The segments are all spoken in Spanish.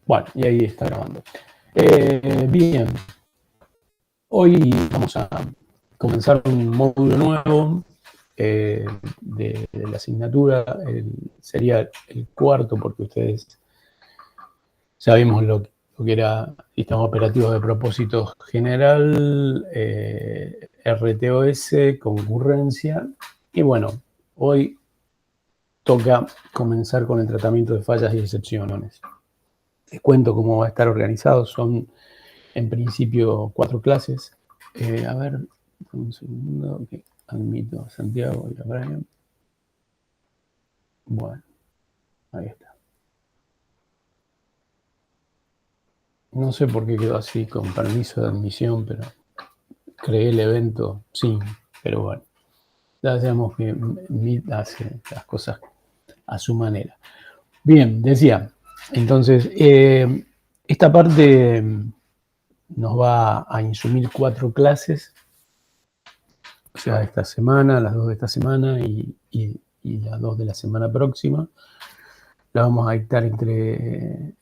Bueno, y ahí está grabando. Bien, hoy vamos a comenzar un módulo nuevo de la asignatura. Sería el cuarto, porque ustedes sabemos lo que era sistema operativo de propósito general, RTOS, concurrencia. Y bueno, hoy toca comenzar con el tratamiento de fallas y excepciones. Les cuento cómo va a estar organizado. Son, en principio, 4 clases. A ver, un segundo, que admito a Santiago y a Brian. Bueno, ahí está. No sé por qué quedó así, con permiso de admisión, pero creé el evento sin, pero bueno. Ya sabemos que Meet hace las cosas a su manera. Bien, decía, entonces, esta parte nos va a insumir 4 clases, o sea, esta semana, las 2 de esta semana y las 2 de la semana próxima. La vamos a dictar entre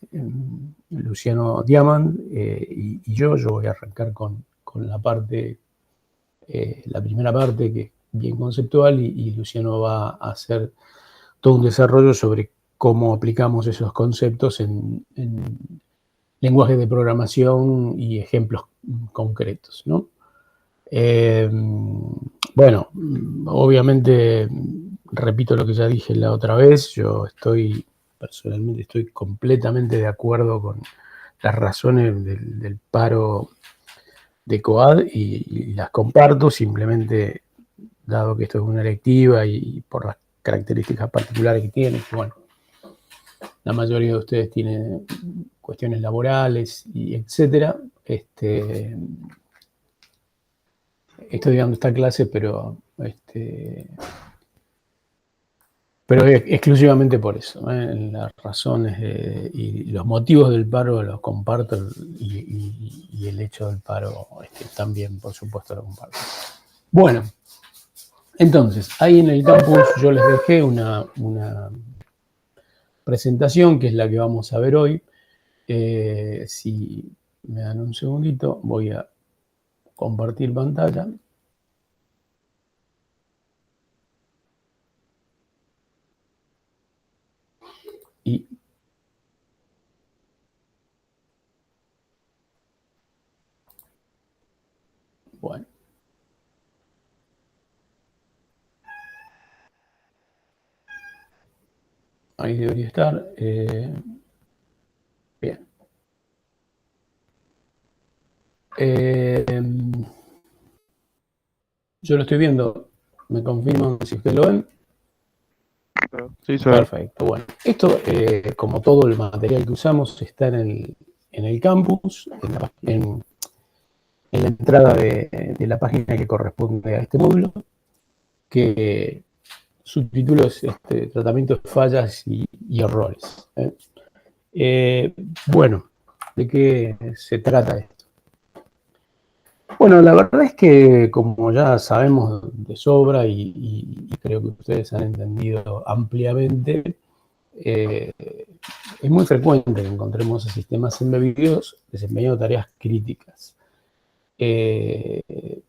Luciano Diamant y yo. Yo voy a arrancar con la parte, la primera parte, que es bien conceptual, y Luciano va a hacer todo un desarrollo sobre cómo aplicamos esos conceptos en lenguajes de programación y ejemplos concretos, ¿no? Bueno, obviamente, repito lo que ya dije la otra vez. Yo personalmente estoy completamente de acuerdo con las razones del paro de COAD y las comparto. Simplemente, dado que esto es una electiva y por las características particulares que tiene, que bueno, la mayoría de ustedes tienen cuestiones laborales y etcétera. Estoy dando esta clase, pero exclusivamente por eso. Las razones y los motivos del paro los comparto, y el hecho del paro también, por supuesto, lo comparto. Bueno, entonces, ahí en el campus yo les dejé una presentación, que es la que vamos a ver hoy. Si me dan un segundito, voy a compartir pantalla. Y bueno, ahí debería estar. Bien. Yo lo estoy viendo. ¿Me confirman si ustedes lo ven? Sí, perfecto. Bueno, esto, como todo el material que usamos, está en el campus, en la entrada de la página que corresponde a este módulo, que su título es Tratamiento de fallas y errores. Bueno, ¿de qué se trata esto? Bueno, la verdad es que, como ya sabemos de sobra y creo que ustedes han entendido ampliamente, es muy frecuente que encontremos a sistemas embebidos desempeñando tareas críticas. En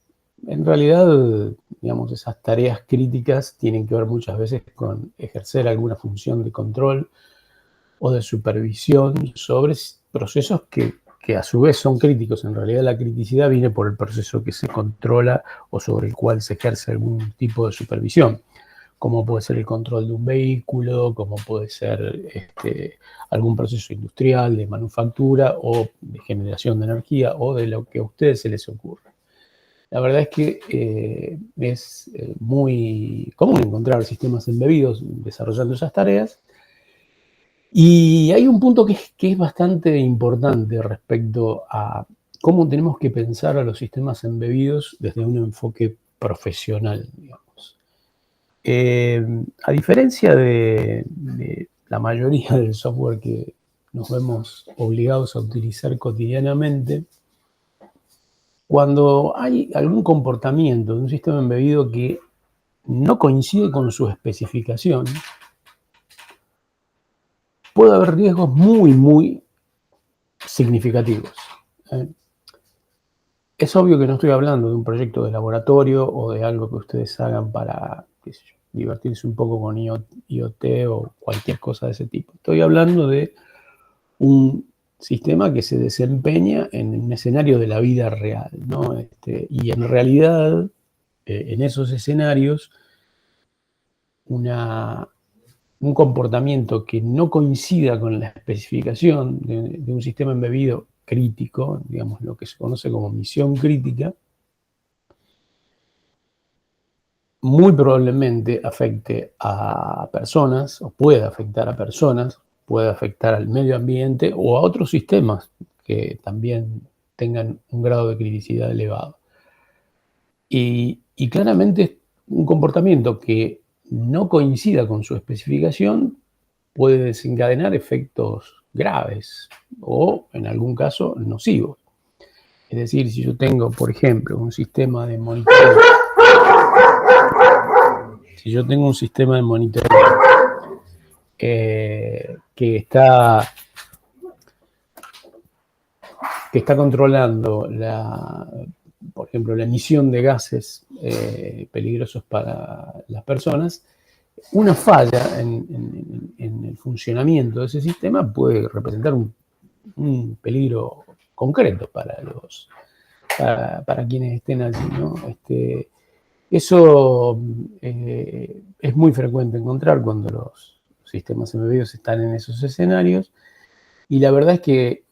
realidad, digamos, esas tareas críticas tienen que ver muchas veces con ejercer alguna función de control o de supervisión sobre procesos que a su vez son críticos. En realidad, la criticidad viene por el proceso que se controla o sobre el cual se ejerce algún tipo de supervisión, como puede ser el control de un vehículo, como puede ser algún proceso industrial, de manufactura o de generación de energía, o de lo que a ustedes se les ocurra. La verdad es que es muy común encontrar sistemas embebidos desarrollando esas tareas. Y hay un punto que es bastante importante respecto a cómo tenemos que pensar a los sistemas embebidos desde un enfoque profesional, digamos. A diferencia de la mayoría del software que nos vemos obligados a utilizar cotidianamente, cuando hay algún comportamiento de un sistema embebido que no coincide con su especificación, puede haber riesgos muy, muy significativos. Es obvio que no estoy hablando de un proyecto de laboratorio o de algo que ustedes hagan para, qué sé yo, divertirse un poco con IoT o cualquier cosa de ese tipo. Estoy hablando de un sistema que se desempeña en un escenario de la vida real, ¿no? Y en realidad, en esos escenarios, un comportamiento que no coincida con la especificación de un sistema embebido crítico, digamos lo que se conoce como misión crítica, muy probablemente afecte a personas, o puede afectar a personas, puede afectar al medio ambiente o a otros sistemas que también tengan un grado de criticidad elevado. Y claramente un comportamiento que no coincida con su especificación puede desencadenar efectos graves o, en algún caso, nocivos. Es decir, si yo tengo, por ejemplo, un sistema de monitoreo, que está controlando por ejemplo, la emisión de gases peligrosos para las personas, una falla en el funcionamiento de ese sistema puede representar un peligro concreto para quienes estén allí, ¿no? Eso es muy frecuente encontrar cuando los sistemas embebidos están en esos escenarios, y la verdad es que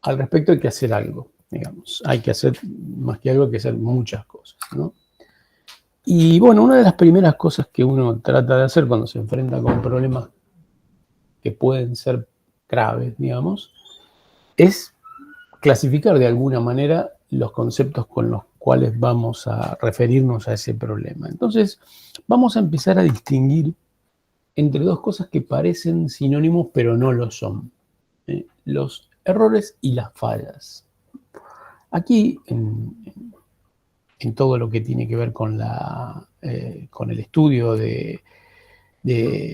al respecto hay que hacer algo, digamos. Hay que hacer, más que algo, hay que hacer muchas cosas, ¿no? Y bueno, una de las primeras cosas que uno trata de hacer cuando se enfrenta con problemas que pueden ser graves, digamos, es clasificar de alguna manera los conceptos con los cuales vamos a referirnos a ese problema. Entonces, vamos a empezar a distinguir entre dos cosas que parecen sinónimos, pero no lo son. Los errores y las fallas. Aquí, en todo lo que tiene que ver con el estudio de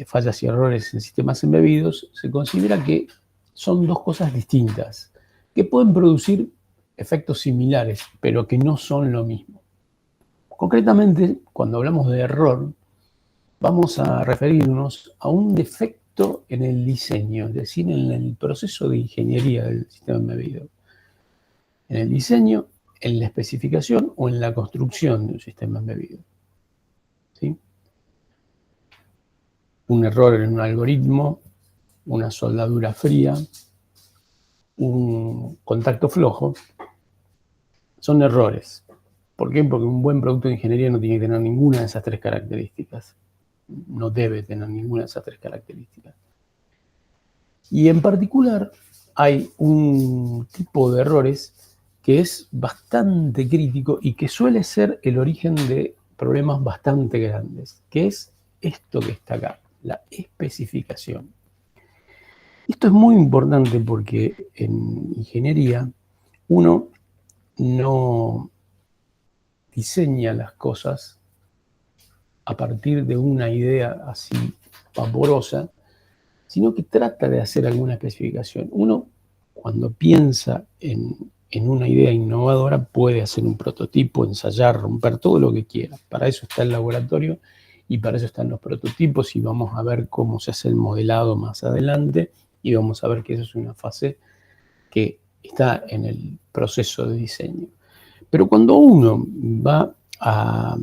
fallas y errores en sistemas embebidos, se considera que son dos cosas distintas, que pueden producir efectos similares, pero que no son lo mismo. Concretamente, cuando hablamos de error, vamos a referirnos a un defecto en el diseño, es decir, en el proceso de ingeniería del sistema embebido. En el diseño, en la especificación o en la construcción de un sistema embebido. ¿Sí? Un error en un algoritmo, una soldadura fría, un contacto flojo, son errores. ¿Por qué? Porque un buen producto de ingeniería no tiene que tener ninguna de esas tres características. No debe tener ninguna de esas tres características. Y en particular hay un tipo de errores que es bastante crítico y que suele ser el origen de problemas bastante grandes, que es esto que está acá, la especificación. Esto es muy importante porque en ingeniería uno no diseña las cosas a partir de una idea así vaporosa, sino que trata de hacer alguna especificación. Uno, cuando piensa en una idea innovadora, puede hacer un prototipo, ensayar, romper todo lo que quiera. Para eso está el laboratorio y para eso están los prototipos, y vamos a ver cómo se hace el modelado más adelante, y vamos a ver que eso es una fase que está en el proceso de diseño. Pero cuando uno va a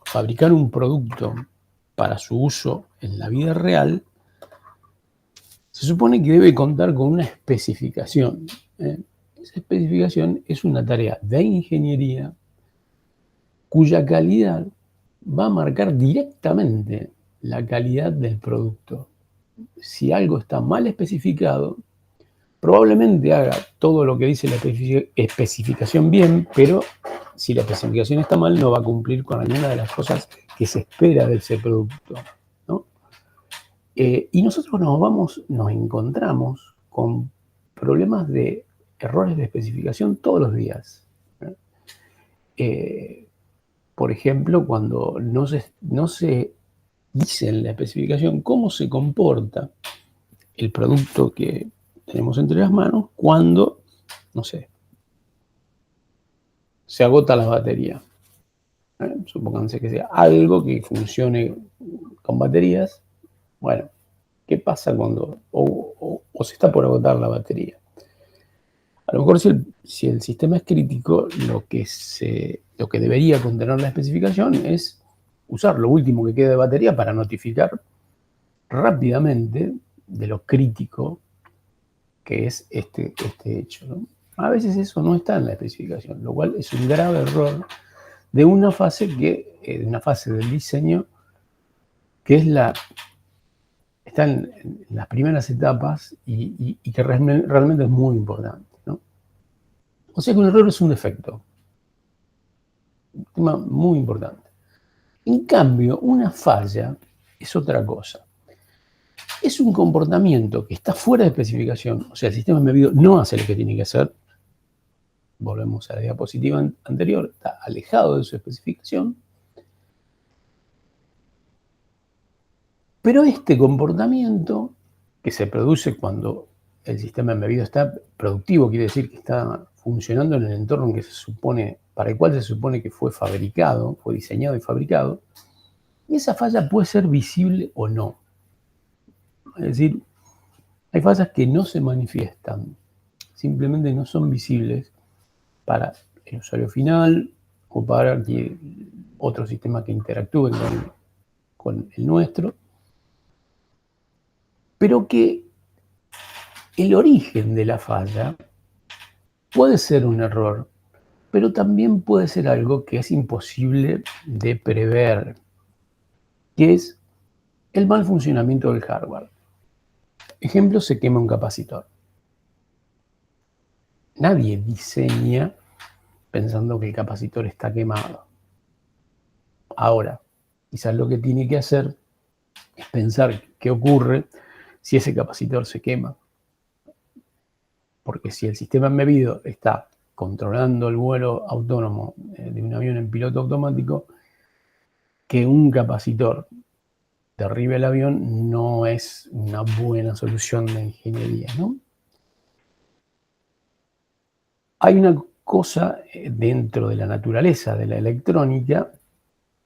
fabricar un producto para su uso en la vida real, se supone que debe contar con una especificación. Esa especificación es una tarea de ingeniería cuya calidad va a marcar directamente la calidad del producto. Si algo está mal especificado, probablemente haga todo lo que dice la especificación bien, pero si la especificación está mal, no va a cumplir con alguna de las cosas que se espera de ese producto, ¿no? Y nosotros nos encontramos con problemas de errores de especificación todos los días. Por ejemplo, cuando no se dice en la especificación cómo se comporta el producto que tenemos entre las manos cuando, no sé, se agota la batería. Supónganse que sea algo que funcione con baterías. Bueno, ¿qué pasa cuando o se está por agotar la batería? A lo mejor si el sistema es crítico, lo que debería contener la especificación es usar lo último que queda de batería para notificar rápidamente de lo crítico que es este hecho, ¿no? A veces eso no está en la especificación, lo cual es un grave error de una fase del diseño que está en las primeras etapas y que realmente es muy importante, ¿no? O sea que un error es un defecto, un tema muy importante. En cambio, una falla es otra cosa. Es un comportamiento que está fuera de especificación, o sea, el sistema embebido no hace lo que tiene que hacer. Volvemos a la diapositiva anterior, está alejado de su especificación. Pero este comportamiento que se produce cuando el sistema embebido está productivo, quiere decir que está funcionando en el entorno para el cual se supone que fue fabricado, fue diseñado y fabricado, y esa falla puede ser visible o no. Es decir, hay fallas que no se manifiestan, simplemente no son visibles para el usuario final o para otro sistema que interactúe con el nuestro, pero que el origen de la falla puede ser un error, pero también puede ser algo que es imposible de prever, que es el mal funcionamiento del hardware. Ejemplo, se quema un capacitor. Nadie diseña pensando que el capacitor está quemado. Ahora, quizás lo que tiene que hacer es pensar qué ocurre si ese capacitor se quema. Porque si el sistema embebido está controlando el vuelo autónomo de un avión en piloto automático, que un capacitor derribe el avión no es una buena solución de ingeniería, ¿no? Hay una cosa dentro de la naturaleza de la electrónica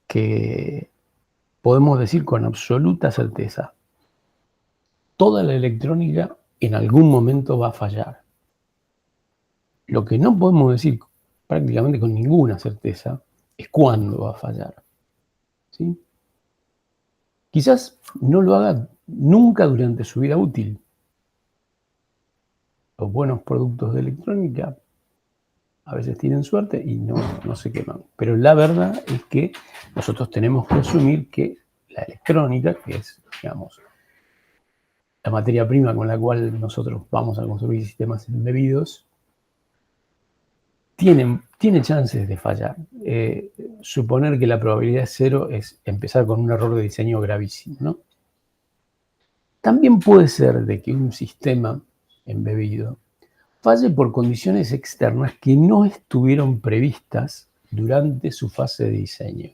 que podemos decir con absoluta certeza. Toda la electrónica en algún momento va a fallar. Lo que no podemos decir prácticamente con ninguna certeza es cuándo va a fallar, ¿sí? Quizás no lo haga nunca durante su vida útil. Los buenos productos de electrónica a veces tienen suerte y no se queman. Pero la verdad es que nosotros tenemos que asumir que la electrónica, que es, digamos, la materia prima con la cual nosotros vamos a construir sistemas embebidos, tiene chances de fallar. Suponer que la probabilidad es cero es empezar con un error de diseño gravísimo, ¿no? También puede ser de que un sistema embebido falle por condiciones externas que no estuvieron previstas durante su fase de diseño.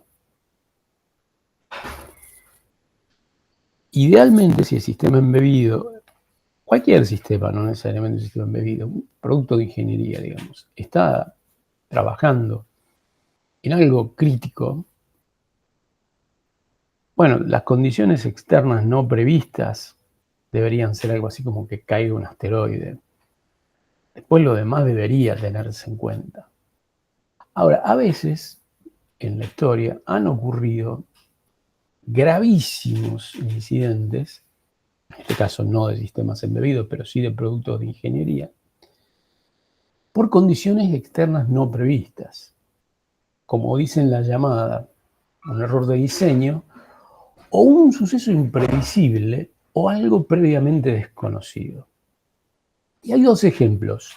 Idealmente, si el sistema embebido, cualquier sistema, no necesariamente un sistema embebido, un producto de ingeniería, digamos, está trabajando en algo crítico, bueno, las condiciones externas no previstas deberían ser algo así como que caiga un asteroide. Después lo demás debería tenerse en cuenta. Ahora, a veces en la historia han ocurrido gravísimos incidentes, en este caso no de sistemas embebidos, pero sí de productos de ingeniería, por condiciones externas no previstas, como dice en la llamada, un error de diseño o un suceso imprevisible o algo previamente desconocido. Y hay dos ejemplos,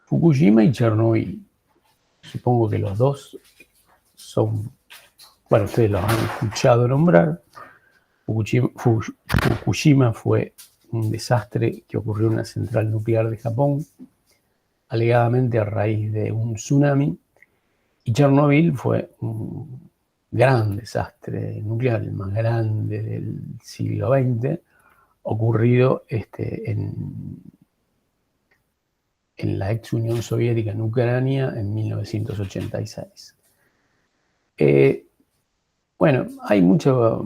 Fukushima y Chernobyl. Supongo que los dos son, bueno, ustedes los han escuchado nombrar. Fukushima fue un desastre que ocurrió en una central nuclear de Japón, alegadamente a raíz de un tsunami, y Chernobyl fue un gran desastre nuclear, el más grande del siglo XX, ocurrido en en la ex Unión Soviética, en Ucrania, en 1986. Bueno, hay mucho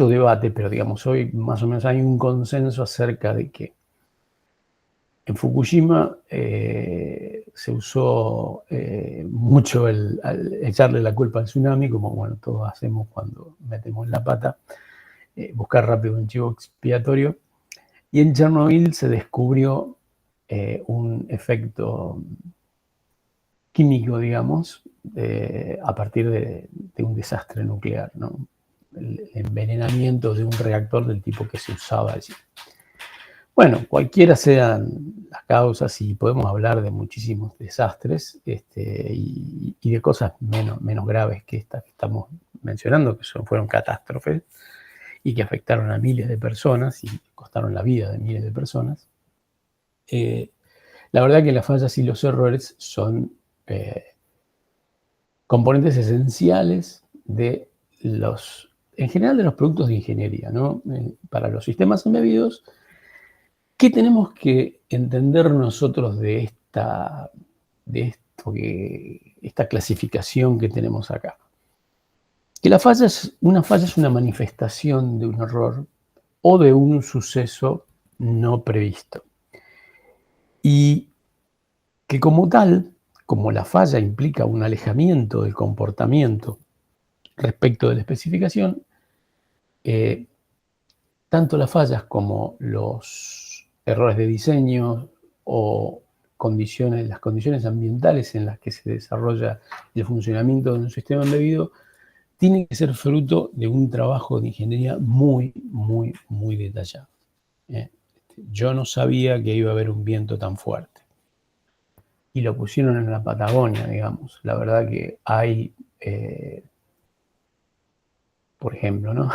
debate, pero digamos, hoy más o menos hay un consenso acerca de que en Fukushima se usó mucho al echarle la culpa al tsunami, como bueno, todos hacemos cuando metemos la pata, buscar rápido un chivo expiatorio. Y en Chernobyl se descubrió un efecto químico, digamos, a partir de un desastre nuclear, ¿no? El envenenamiento de un reactor del tipo que se usaba allí. Bueno, cualquiera sean las causas, y podemos hablar de muchísimos desastres y de cosas menos graves que estas que estamos mencionando, que fueron catástrofes y que afectaron a miles de personas y costaron la vida de miles de personas. La verdad que las fallas y los errores son componentes esenciales de en general de los productos de ingeniería, ¿no? Para los sistemas embebidos. ¿Qué tenemos que entender nosotros de esta clasificación que tenemos acá? Que una falla es una manifestación de un error o de un suceso no previsto. Y que como tal, como la falla implica un alejamiento del comportamiento respecto de la especificación, tanto las fallas como los errores de diseño o las condiciones ambientales en las que se desarrolla el funcionamiento de un sistema embebido tienen que ser fruto de un trabajo de ingeniería muy, muy, muy detallado. Yo no sabía que iba a haber un viento tan fuerte. Y lo pusieron en la Patagonia, digamos. La verdad que hay, por ejemplo, ¿no?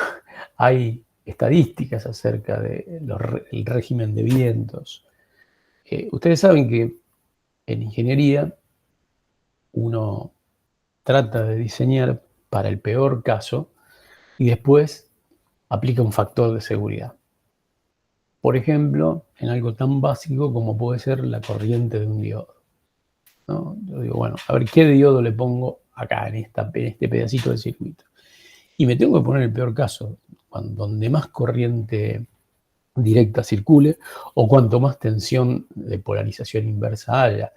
Hay estadísticas acerca del régimen de vientos. Ustedes saben que en ingeniería uno trata de diseñar para el peor caso y después aplica un factor de seguridad. Por ejemplo, en algo tan básico como puede ser la corriente de un diodo, ¿no? Yo digo, bueno, a ver qué diodo le pongo acá en este pedacito del circuito. Y me tengo que poner el peor caso, donde más corriente directa circule o cuanto más tensión de polarización inversa haya.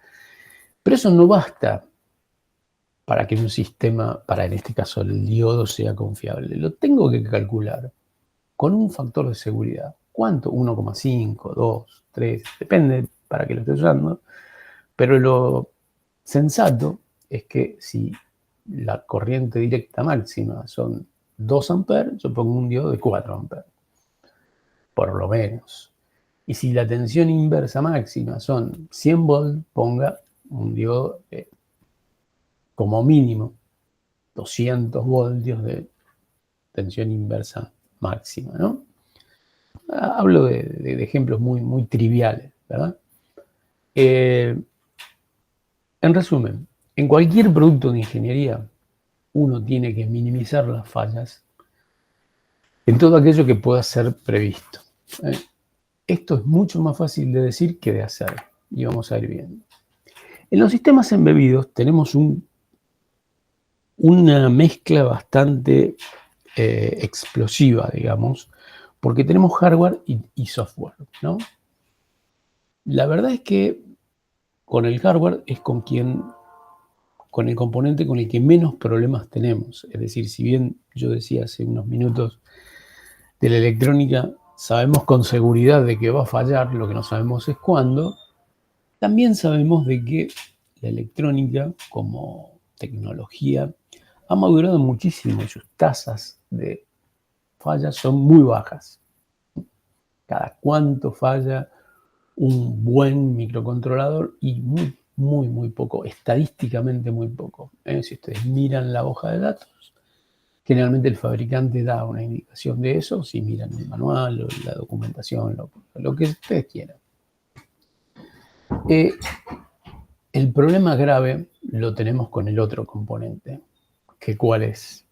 Pero eso no basta para que un sistema, para en este caso el diodo, sea confiable. Lo tengo que calcular con un factor de seguridad. ¿Cuánto? 1,5, 2, 3, depende para qué lo esté usando. Pero lo sensato es que si la corriente directa máxima son 2 amperes, yo pongo un diodo de 4 amperes, por lo menos. Y si la tensión inversa máxima son 100 volts, ponga un diodo de, como mínimo, 200 voltios de tensión inversa máxima, ¿no? Hablo de ejemplos muy, muy triviales, ¿verdad? En resumen, en cualquier producto de ingeniería, uno tiene que minimizar las fallas en todo aquello que pueda ser previsto. Esto es mucho más fácil de decir que de hacer, y vamos a ir viendo. En los sistemas embebidos tenemos una mezcla bastante explosiva, digamos, porque tenemos hardware y software, ¿no? La verdad es que con el hardware es con el componente con el que menos problemas tenemos. Es decir, si bien yo decía hace unos minutos de la electrónica, sabemos con seguridad de que va a fallar, lo que no sabemos es cuándo, también sabemos de que la electrónica como tecnología ha madurado muchísimo y sus tasas de fallas son muy bajas. Cada cuánto falla un buen microcontrolador y muy, muy, muy poco, estadísticamente muy poco. Si ustedes miran la hoja de datos, generalmente el fabricante da una indicación de eso, si miran el manual o la documentación, lo que ustedes quieran. El problema grave lo tenemos con el otro componente, que ¿cuál es?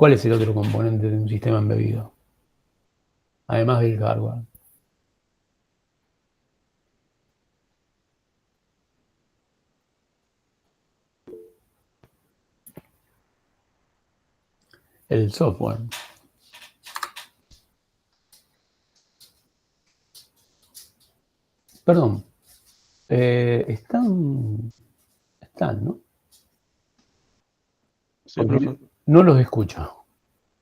¿Cuál es el otro componente de un sistema embebido? Además del hardware. El software. Perdón. Están, ¿no? Sí, profe. No los escucho.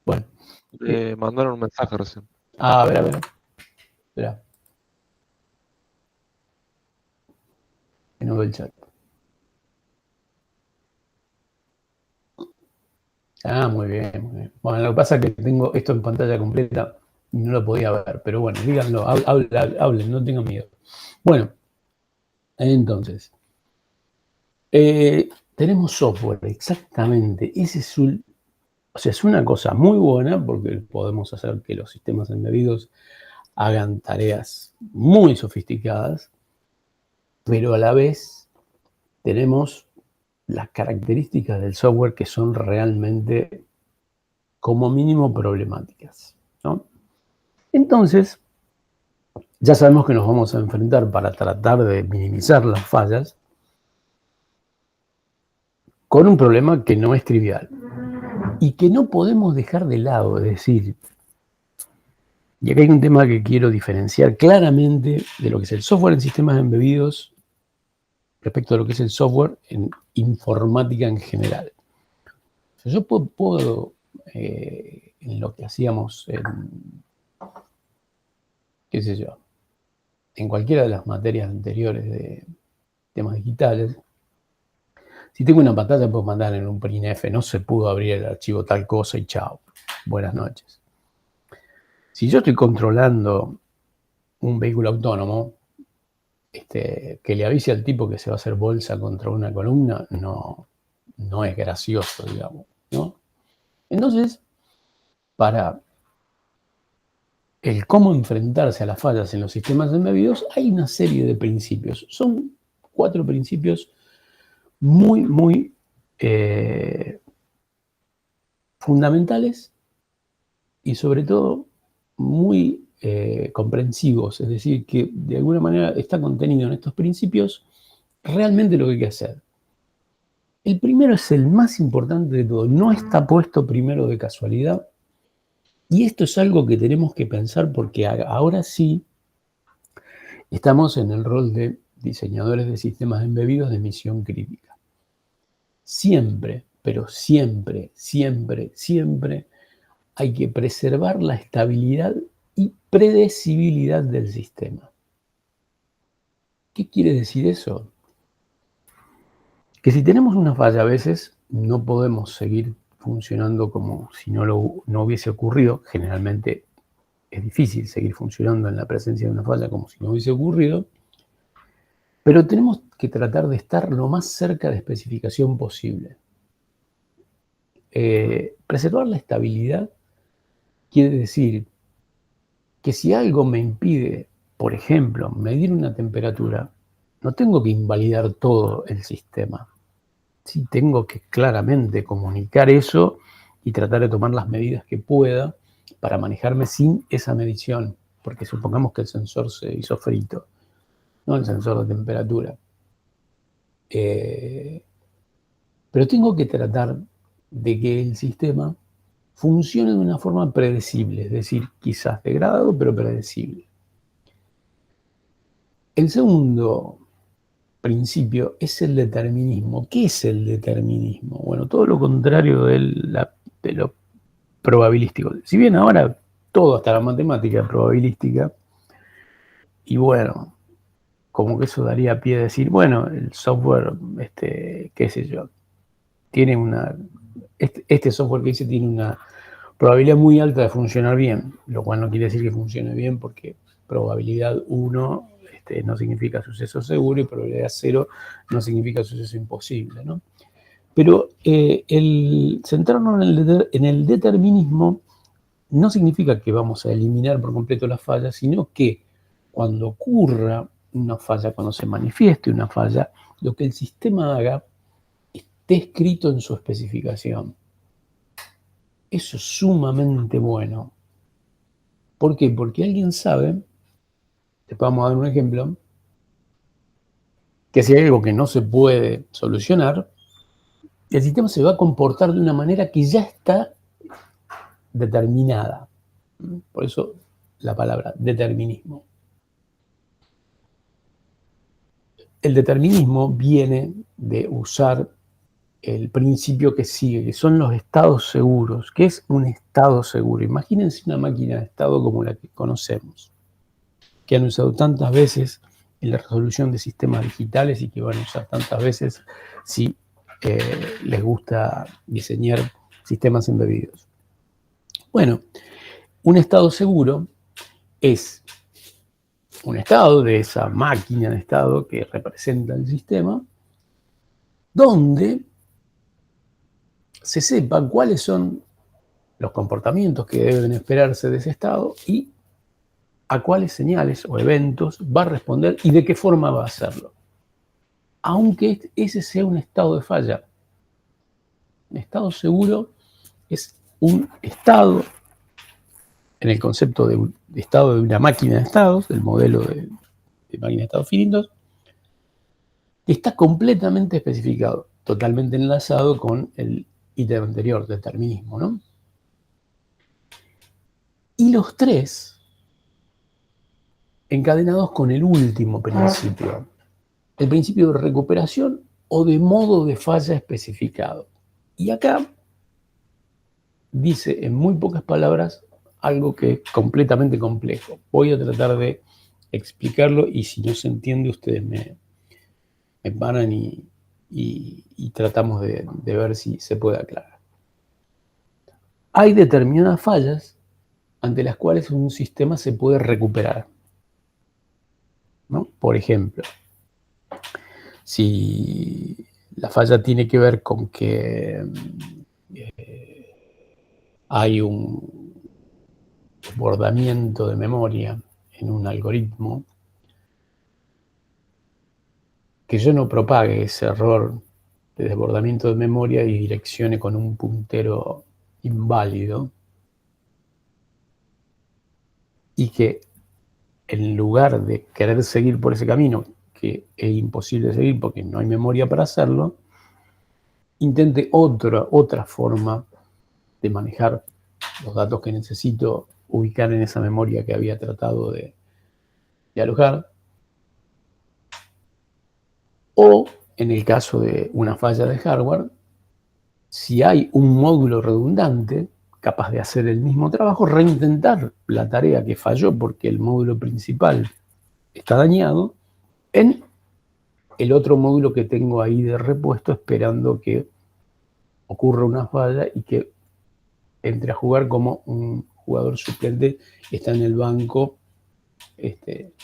Bueno. Mandaron un mensaje recién. A ver. Espera. Que no veo el chat. Muy bien. Bueno, lo que pasa es que tengo esto en pantalla completa y no lo podía ver. Pero bueno, díganlo, hablen, no tengan miedo. Bueno, entonces. Tenemos software, exactamente. Es una cosa muy buena porque podemos hacer que los sistemas embebidos hagan tareas muy sofisticadas, pero a la vez tenemos las características del software que son realmente, como mínimo, problemáticas, ¿no? Entonces, ya sabemos que nos vamos a enfrentar para tratar de minimizar las fallas con un problema que no es trivial y que no podemos dejar de lado, es decir, y acá hay un tema que quiero diferenciar claramente de lo que es el software en sistemas embebidos respecto a lo que es el software en informática en general. Yo puedo en lo que hacíamos qué sé yo, en cualquiera de las materias anteriores de temas digitales, si tengo una pantalla puedo mandar en un printf, no se pudo abrir el archivo tal cosa y chao, buenas noches. Si yo estoy controlando un vehículo autónomo, que le avise al tipo que se va a hacer bolsa contra una columna, no es gracioso, digamos, ¿no? Entonces, para el cómo enfrentarse a las fallas en los sistemas embebidos, hay una serie de principios. Son 4 principios muy, muy fundamentales y sobre todo muy comprensivos. Es decir, que de alguna manera está contenido en estos principios realmente lo que hay que hacer. El primero es el más importante de todo, no está puesto primero de casualidad. Y esto es algo que tenemos que pensar porque ahora sí estamos en el rol de diseñadores de sistemas embebidos de misión crítica. Siempre, pero siempre, siempre, siempre hay que preservar la estabilidad y predecibilidad del sistema. ¿Qué quiere decir eso? Que si tenemos una falla a veces no podemos seguir funcionando como si no hubiese ocurrido. Generalmente es difícil seguir funcionando en la presencia de una falla como si no hubiese ocurrido, pero tenemos que tratar de estar lo más cerca de especificación posible. Preservar la estabilidad quiere decir que si algo me impide, por ejemplo, medir una temperatura, no tengo que invalidar todo el sistema. Sí, tengo que claramente comunicar eso y tratar de tomar las medidas que pueda para manejarme sin esa medición, porque supongamos que el sensor se hizo frito, no el sensor de temperatura. Pero tengo que tratar de que el sistema funcione de una forma predecible, es decir, quizás degradado, pero predecible. El segundo principio es el determinismo. ¿Qué es el determinismo? Bueno, todo lo contrario de lo probabilístico. Si bien ahora todo, hasta la matemática, es probabilística, y bueno, como que eso daría pie a decir, bueno, el software, qué sé yo, tiene este software que hice tiene una probabilidad muy alta de funcionar bien, lo cual no quiere decir que funcione bien porque probabilidad 1 no significa suceso seguro y probabilidad 0 no significa suceso imposible, ¿no? Pero el centrarnos en el determinismo no significa que vamos a eliminar por completo las fallas, sino que cuando ocurra una falla, cuando se manifieste una falla, lo que el sistema haga esté escrito en su especificación. Eso es sumamente bueno. ¿Por qué? Porque alguien sabe, te vamos a dar un ejemplo, que si hay algo que no se puede solucionar, el sistema se va a comportar de una manera que ya está determinada. Por eso la palabra determinismo. El determinismo viene de usar el principio que sigue, que son los estados seguros. ¿Qué es un estado seguro? Imagínense una máquina de estado como la que conocemos, que han usado tantas veces en la resolución de sistemas digitales y que van a usar tantas veces si les gusta diseñar sistemas embebidos. Bueno, un estado seguro es un estado de esa máquina de estado que representa el sistema, donde se sepa cuáles son los comportamientos que deben esperarse de ese estado y a cuáles señales o eventos va a responder y de qué forma va a hacerlo. Aunque ese sea un estado de falla. Un estado seguro es un estado, en el concepto de estado de una máquina de estados, del modelo de máquina de estados finitos, que está completamente especificado, totalmente enlazado con el ítem anterior, determinismo, ¿no? Y los tres encadenados con el último principio, el principio de recuperación o de modo de falla especificado. Y acá dice en muy pocas palabras algo que es completamente complejo. Voy a tratar de explicarlo y si no se entiende ustedes me paran y tratamos de ver si se puede aclarar. Hay determinadas fallas ante las cuales un sistema se puede recuperar, ¿no? Por ejemplo, si la falla tiene que ver con que hay un desbordamiento de memoria en un algoritmo, que yo no propague ese error de desbordamiento de memoria y direccione con un puntero inválido, y que en lugar de querer seguir por ese camino, que es imposible seguir porque no hay memoria para hacerlo, intente otra forma de manejar los datos que necesito ubicar en esa memoria que había tratado de alojar. O, en el caso de una falla de hardware, si hay un módulo redundante capaz de hacer el mismo trabajo, reintentar la tarea que falló porque el módulo principal está dañado en el otro módulo que tengo ahí de repuesto, esperando que ocurra una falla y que entre a jugar como un jugador suplente que está en el banco,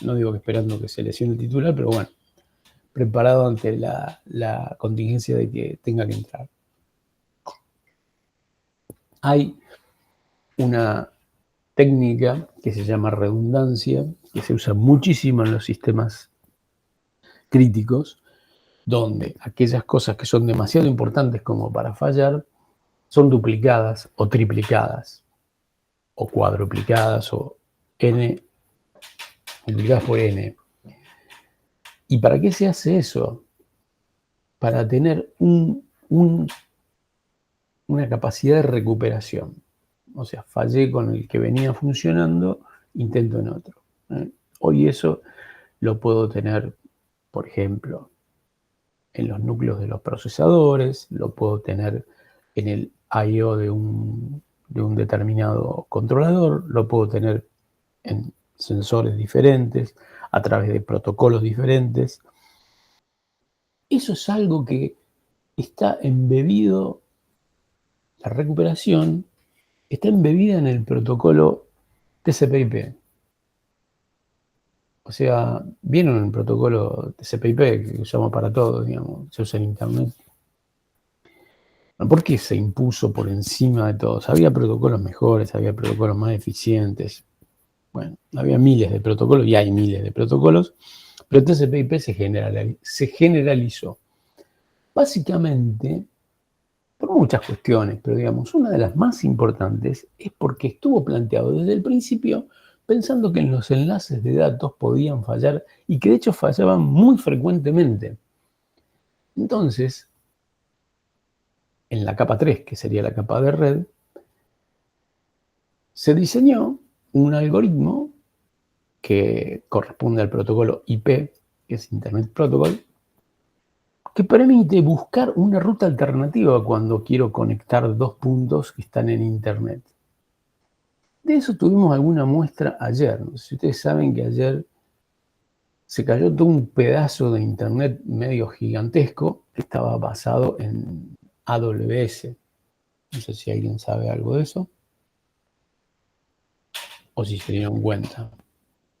no digo que esperando que se lesione el titular, pero bueno, preparado ante la contingencia de que tenga que entrar. Hay una técnica que se llama redundancia, que se usa muchísimo en los sistemas críticos, donde aquellas cosas que son demasiado importantes como para fallar son duplicadas o triplicadas o cuadruplicadas o n multiplicadas por n. ¿Y para qué se hace eso? Para tener una capacidad de recuperación. O sea, fallé con el que venía funcionando, intento en otro. Hoy eso lo puedo tener, por ejemplo, en los núcleos de los procesadores, lo puedo tener en el I/O de un determinado controlador, lo puedo tener en sensores diferentes, a través de protocolos diferentes. Eso es algo que está embebido, la recuperación está embebida en el protocolo TCP/IP. O sea, vieron el protocolo TCP/IP que usamos para todo, digamos, se usa en Internet. ¿Por qué se impuso por encima de todos? Había protocolos mejores, había protocolos más eficientes. Bueno, había miles de protocolos y hay miles de protocolos, pero el TCP/IP se generalizó. Básicamente, por muchas cuestiones, pero digamos, una de las más importantes es porque estuvo planteado desde el principio pensando que los enlaces de datos podían fallar y que de hecho fallaban muy frecuentemente. Entonces, en la capa 3, que sería la capa de red, se diseñó un algoritmo que corresponde al protocolo IP, que es Internet Protocol, que permite buscar una ruta alternativa cuando quiero conectar dos puntos que están en Internet. De eso tuvimos alguna muestra ayer. No sé si ustedes saben que ayer se cayó todo un pedazo de Internet medio gigantesco que estaba basado en AWS. No sé si alguien sabe algo de eso o si se dieron cuenta.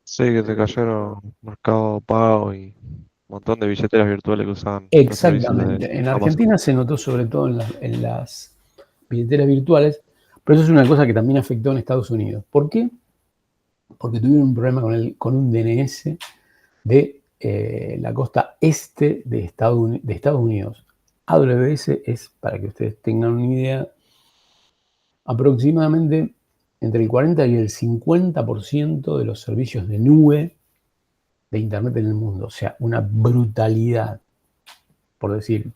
Sí, que te cayeron Mercado Pago y un montón de billeteras virtuales que usaban los servicios de Exactamente. En Amazon. Argentina se notó sobre todo en las billeteras virtuales, pero eso es una cosa que también afectó en Estados Unidos. ¿Por qué? Porque tuvieron un problema con un DNS de la costa este de Estados Unidos. AWS es, para que ustedes tengan una idea, aproximadamente entre el 40 y el 50% de los servicios de nube de Internet en el mundo. O sea, una brutalidad. Por decir,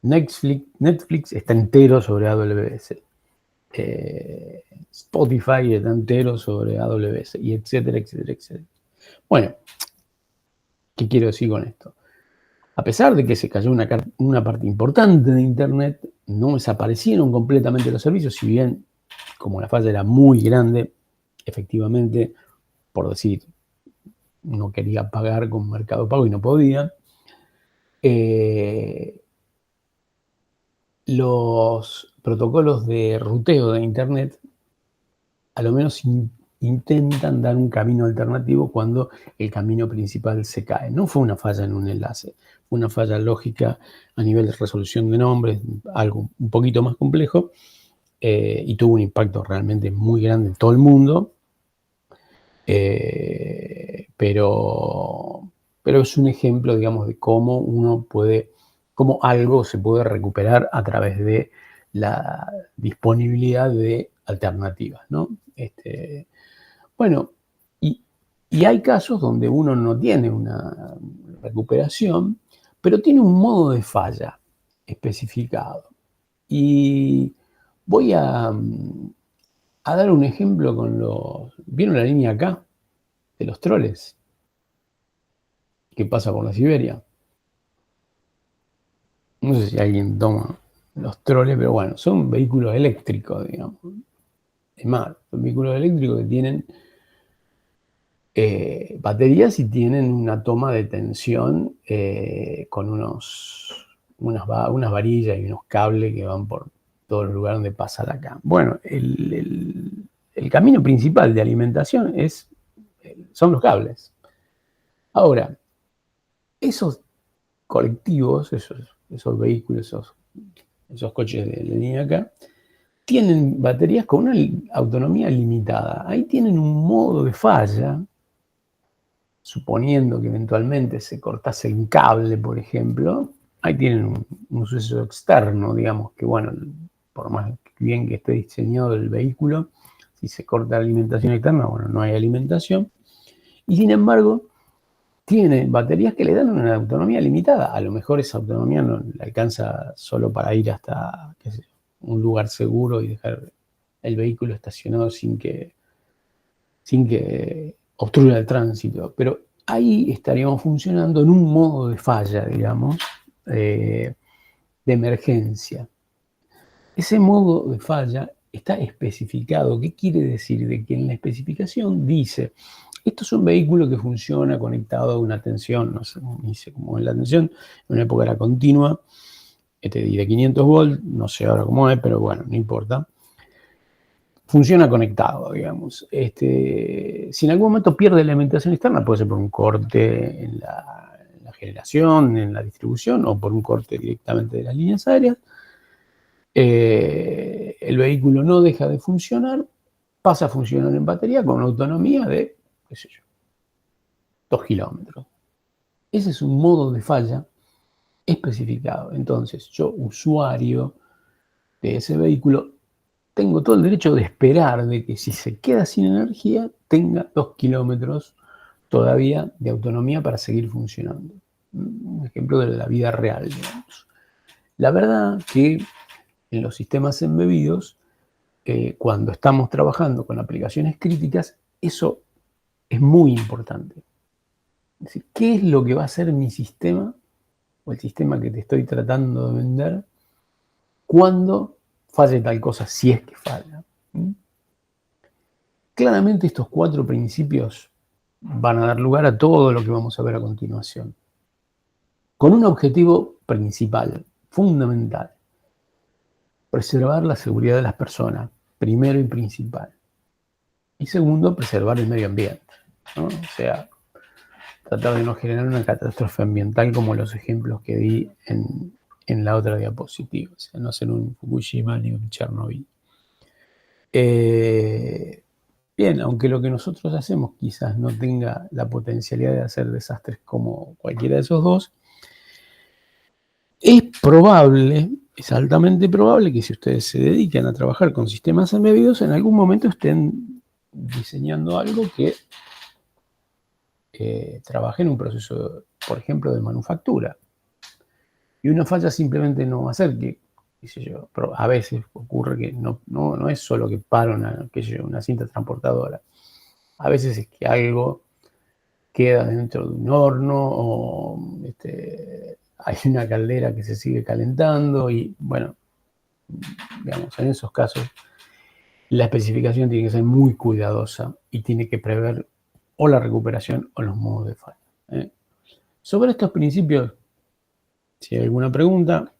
Netflix está entero sobre AWS. Spotify está entero sobre AWS, y etcétera, etcétera, etcétera. Bueno, ¿qué quiero decir con esto? A pesar de que se cayó una parte importante de Internet, no desaparecieron completamente los servicios, si bien, como la falla era muy grande, efectivamente, por decir, no quería pagar con Mercado Pago y no podía, los protocolos de ruteo de Internet a lo menos intentan dar un camino alternativo cuando el camino principal se cae. No fue una falla en un enlace, fue una falla lógica a nivel de resolución de nombres, algo un poquito más complejo, y tuvo un impacto realmente muy grande en todo el mundo, pero es un ejemplo, digamos, de cómo cómo algo se puede recuperar a través de la disponibilidad de alternativas, ¿no? Bueno, y, y hay casos donde uno no tiene una recuperación, pero tiene un modo de falla especificado. Y voy a dar un ejemplo con los... ¿Vieron la línea acá de los troles? ¿Qué pasa por la Siberia? No sé si alguien toma los troles, pero bueno, son vehículos eléctricos, digamos. Es más, son vehículos eléctricos que tienen baterías y tienen una toma de tensión con unas varillas y unos cables que van por todo el lugar donde pasa la cam. Bueno, el camino principal de alimentación son los cables. Ahora, esos colectivos, esos vehículos, esos coches de la línea acá, tienen baterías con una autonomía limitada. Ahí tienen un modo de falla, suponiendo que eventualmente se cortase el cable, por ejemplo. Ahí tienen un suceso externo, digamos, que bueno, por más bien que esté diseñado el vehículo, si se corta la alimentación externa, bueno, no hay alimentación. Y sin embargo, tiene baterías que le dan una autonomía limitada. A lo mejor esa autonomía no le alcanza solo para ir hasta, qué sé yo, un lugar seguro y dejar el vehículo estacionado sin que obstruya el tránsito. Pero ahí estaríamos funcionando en un modo de falla, digamos, de emergencia. Ese modo de falla está especificado. ¿Qué quiere decir? De que en la especificación dice: esto es un vehículo que funciona conectado a una tensión, no sé, dice cómo es la tensión, en una época era continua, de 500 volts, no sé ahora cómo es, pero bueno, no importa. Funciona conectado, digamos. Si en algún momento pierde la alimentación externa, puede ser por un corte en la generación, en la distribución, o por un corte directamente de las líneas aéreas. El vehículo no deja de funcionar, pasa a funcionar en batería con una autonomía de, qué sé yo, 2 kilómetros. Ese es un modo de falla especificado. Entonces, yo, usuario, de ese vehículo, tengo todo el derecho de esperar de que si se queda sin energía, tenga 2 kilómetros todavía de autonomía para seguir funcionando. Un ejemplo de la vida real, digamos. La verdad que en los sistemas embebidos, cuando estamos trabajando con aplicaciones críticas, eso es muy importante. Es decir, ¿qué es lo que va a hacer mi sistema o el sistema que te estoy tratando de vender cuando falle tal cosa, si es que falla? Claramente estos 4 principios van a dar lugar a todo lo que vamos a ver a continuación, con un objetivo principal, fundamental: preservar la seguridad de las personas, primero y principal. Y segundo, preservar el medio ambiente, ¿no? O sea, tratar de no generar una catástrofe ambiental como los ejemplos que di en la otra diapositiva. O sea, no ser un Fukushima ni un Chernobyl. Bien, aunque lo que nosotros hacemos quizás no tenga la potencialidad de hacer desastres como cualquiera de esos dos, es probable, es altamente probable que si ustedes se dedican a trabajar con sistemas embebidos, en algún momento estén diseñando algo que trabaje en un proceso, por ejemplo, de manufactura. Y una falla simplemente no va a ser que, qué sé yo, pero a veces ocurre que no es solo que para una cinta transportadora. A veces es que algo queda dentro de un horno o hay una caldera que se sigue calentando y, bueno, digamos, en esos casos la especificación tiene que ser muy cuidadosa y tiene que prever o la recuperación o los modos de falla. Sobre estos principios, si hay alguna pregunta,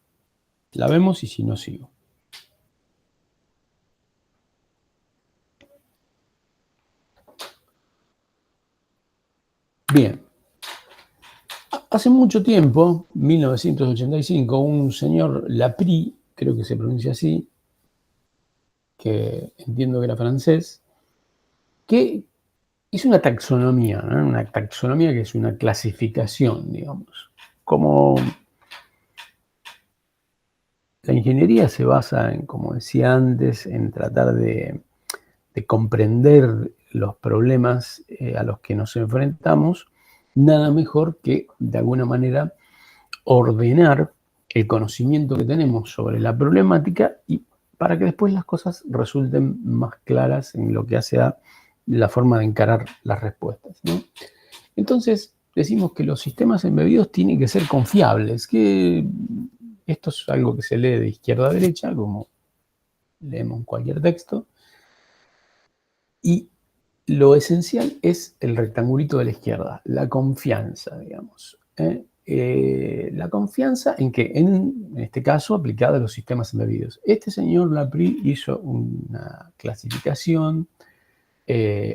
la vemos y si no, sigo. Bien. Hace mucho tiempo, 1985, un señor Laprie, creo que se pronuncia así, que entiendo que era francés, que hizo una taxonomía, ¿no? Una taxonomía que es una clasificación, digamos. Como la ingeniería se basa en, como decía antes, en tratar de comprender los problemas a los que nos enfrentamos, nada mejor que, de alguna manera, ordenar el conocimiento que tenemos sobre la problemática y para que después las cosas resulten más claras en lo que hace a la forma de encarar las respuestas, ¿no? Entonces, decimos que los sistemas embebidos tienen que ser confiables, que esto es algo que se lee de izquierda a derecha, como leemos en cualquier texto, y lo esencial es el rectangulito de la izquierda, la confianza, digamos. La confianza en que, en este caso, aplicada a los sistemas embebidos. Este señor Laprie hizo una clasificación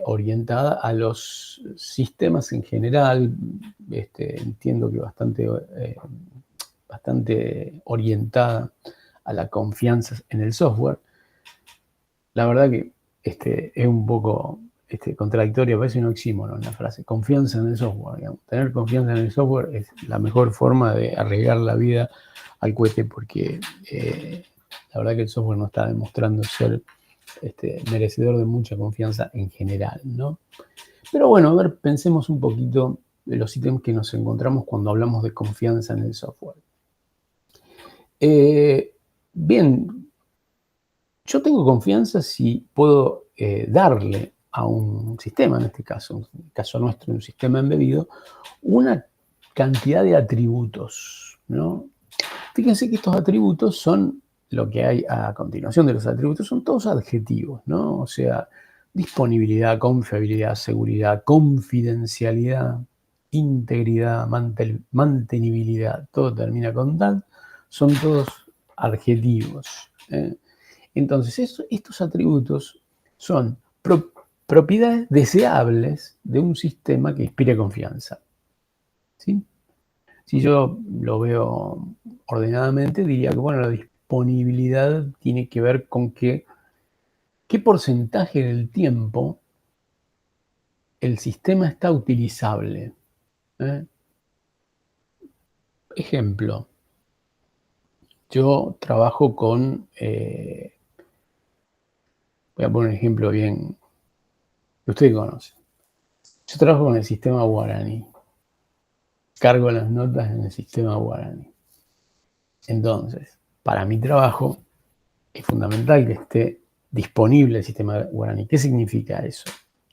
orientada a los sistemas en general, entiendo que bastante orientada a la confianza en el software. La verdad que es un poco contradictorio, parece un oxímoron la frase, confianza en el software. Digamos. Tener confianza en el software es la mejor forma de arreglar la vida al cohete, porque la verdad que el software no está demostrando ser merecedor de mucha confianza en general, ¿no? Pero bueno, a ver, pensemos un poquito de los ítems que nos encontramos cuando hablamos de confianza en el software. Bien, yo tengo confianza si puedo darle a un sistema, en este caso, en el caso nuestro, un sistema embebido, una cantidad de atributos, ¿no? Fíjense que estos atributos son lo que hay a continuación de los atributos, son todos adjetivos, ¿no? O sea, disponibilidad, confiabilidad, seguridad, confidencialidad, integridad, mantenibilidad, todo termina con tal, son todos adjetivos. Entonces, estos atributos son propiedades deseables de un sistema que inspire confianza. ¿Sí? Si yo lo veo ordenadamente, diría que, bueno, la disponibilidad tiene que ver con qué porcentaje del tiempo el sistema está utilizable. Ejemplo, Yo trabajo con, voy a poner un ejemplo bien, que ustedes conocen. Yo trabajo con el sistema Guaraní. Cargo las notas en el sistema Guaraní. Entonces, para mi trabajo es fundamental que esté disponible el sistema Guaraní. ¿Qué significa eso?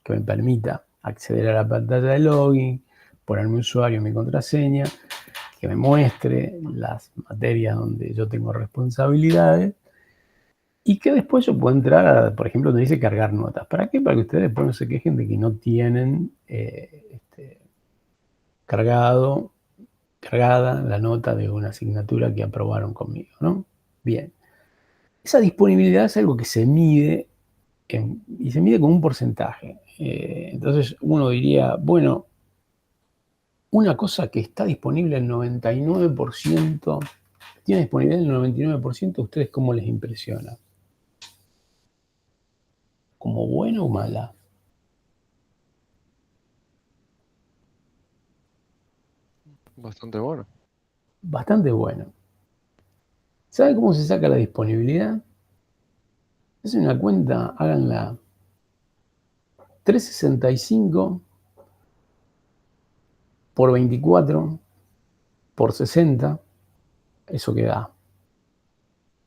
Que me permita acceder a la pantalla de login, poner mi usuario, mi contraseña, que me muestre las materias donde yo tengo responsabilidades y que después yo pueda entrar, por ejemplo, donde dice cargar notas. ¿Para qué? Para que ustedes después no se quejen de que no tienen cargada la nota de una asignatura que aprobaron conmigo, ¿no? Bien. Esa disponibilidad es algo que se mide y se mide con un porcentaje. Entonces uno diría, bueno, una cosa que está disponible el 99%, tiene disponibilidad el 99%, ¿a ustedes cómo les impresiona? ¿Como buena o mala? Bastante bueno. Bastante bueno. ¿Saben cómo se saca la disponibilidad? Hacen una cuenta, háganla 365 por 24 por 60, eso que da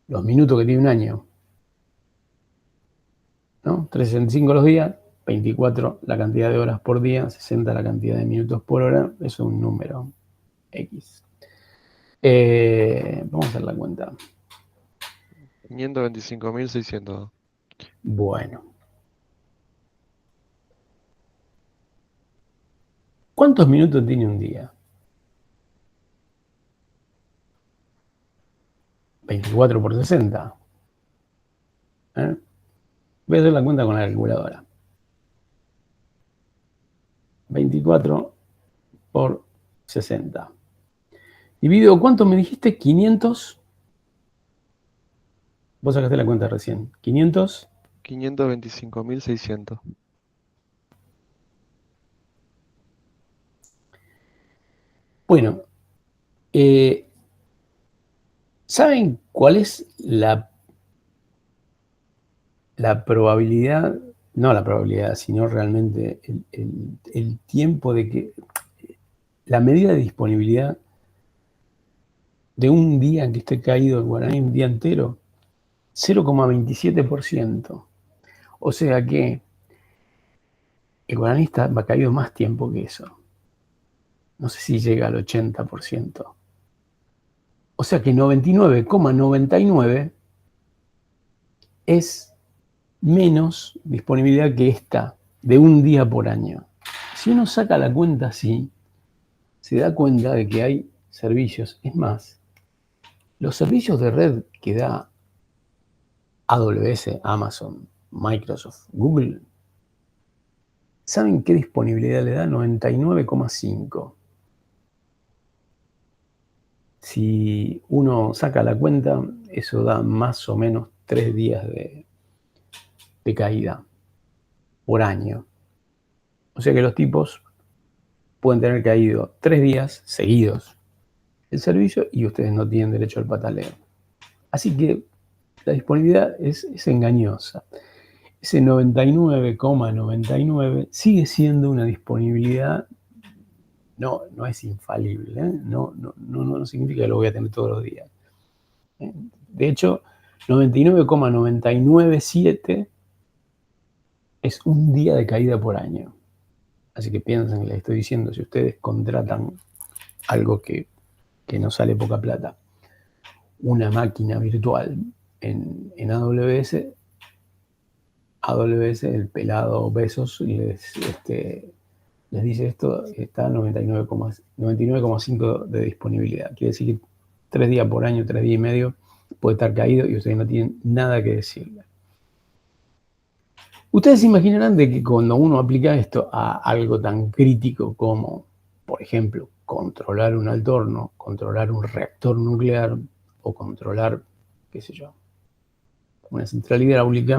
los minutos que tiene un año, ¿no? 365 los días, 24 la cantidad de horas por día, 60 la cantidad de minutos por hora, eso es un número X. Vamos a hacer la cuenta. 525.600. Bueno. ¿Cuántos minutos tiene un día? 24 por 60. Voy a hacer la cuenta con la calculadora. 24 por 60. Dividido, ¿cuánto me dijiste? 500. Vos sacaste la cuenta recién. 500. 525.600. Bueno, ¿saben cuál es la probabilidad? No la probabilidad, sino realmente el tiempo de que la medida de disponibilidad de un día en que esté caído el Guaraní, un día entero, 0,27%. O sea que el Guaraní va caído más tiempo que eso. No sé si llega al 80%. O sea que 99,99 es menos disponibilidad que esta de un día por año. Si uno saca la cuenta así, se da cuenta de que hay servicios. Es más, los servicios de red que da AWS, Amazon, Microsoft, Google, ¿saben qué disponibilidad le da? 99,5. Si uno saca la cuenta, eso da más o menos 3 días de caída por año. O sea que los tipos pueden tener caído 3 días seguidos el servicio y ustedes no tienen derecho al pataleo. Así que la disponibilidad es engañosa. Ese 99,99 sigue siendo una disponibilidad, no es infalible, ¿eh? No significa que lo voy a tener todos los días. De hecho, 99,997 es un día de caída por año. Así que piensen que les estoy diciendo, si ustedes contratan algo que no sale poca plata, una máquina virtual en AWS, el pelado Bezos les dice esto, está 99,5 de disponibilidad. Quiere decir que 3 días por año, 3 días y medio, puede estar caído y ustedes no tienen nada que decirle. Ustedes se imaginarán de que cuando uno aplica esto a algo tan crítico como, por ejemplo, controlar un alto horno, controlar un reactor nuclear o controlar, qué sé yo, una central hidráulica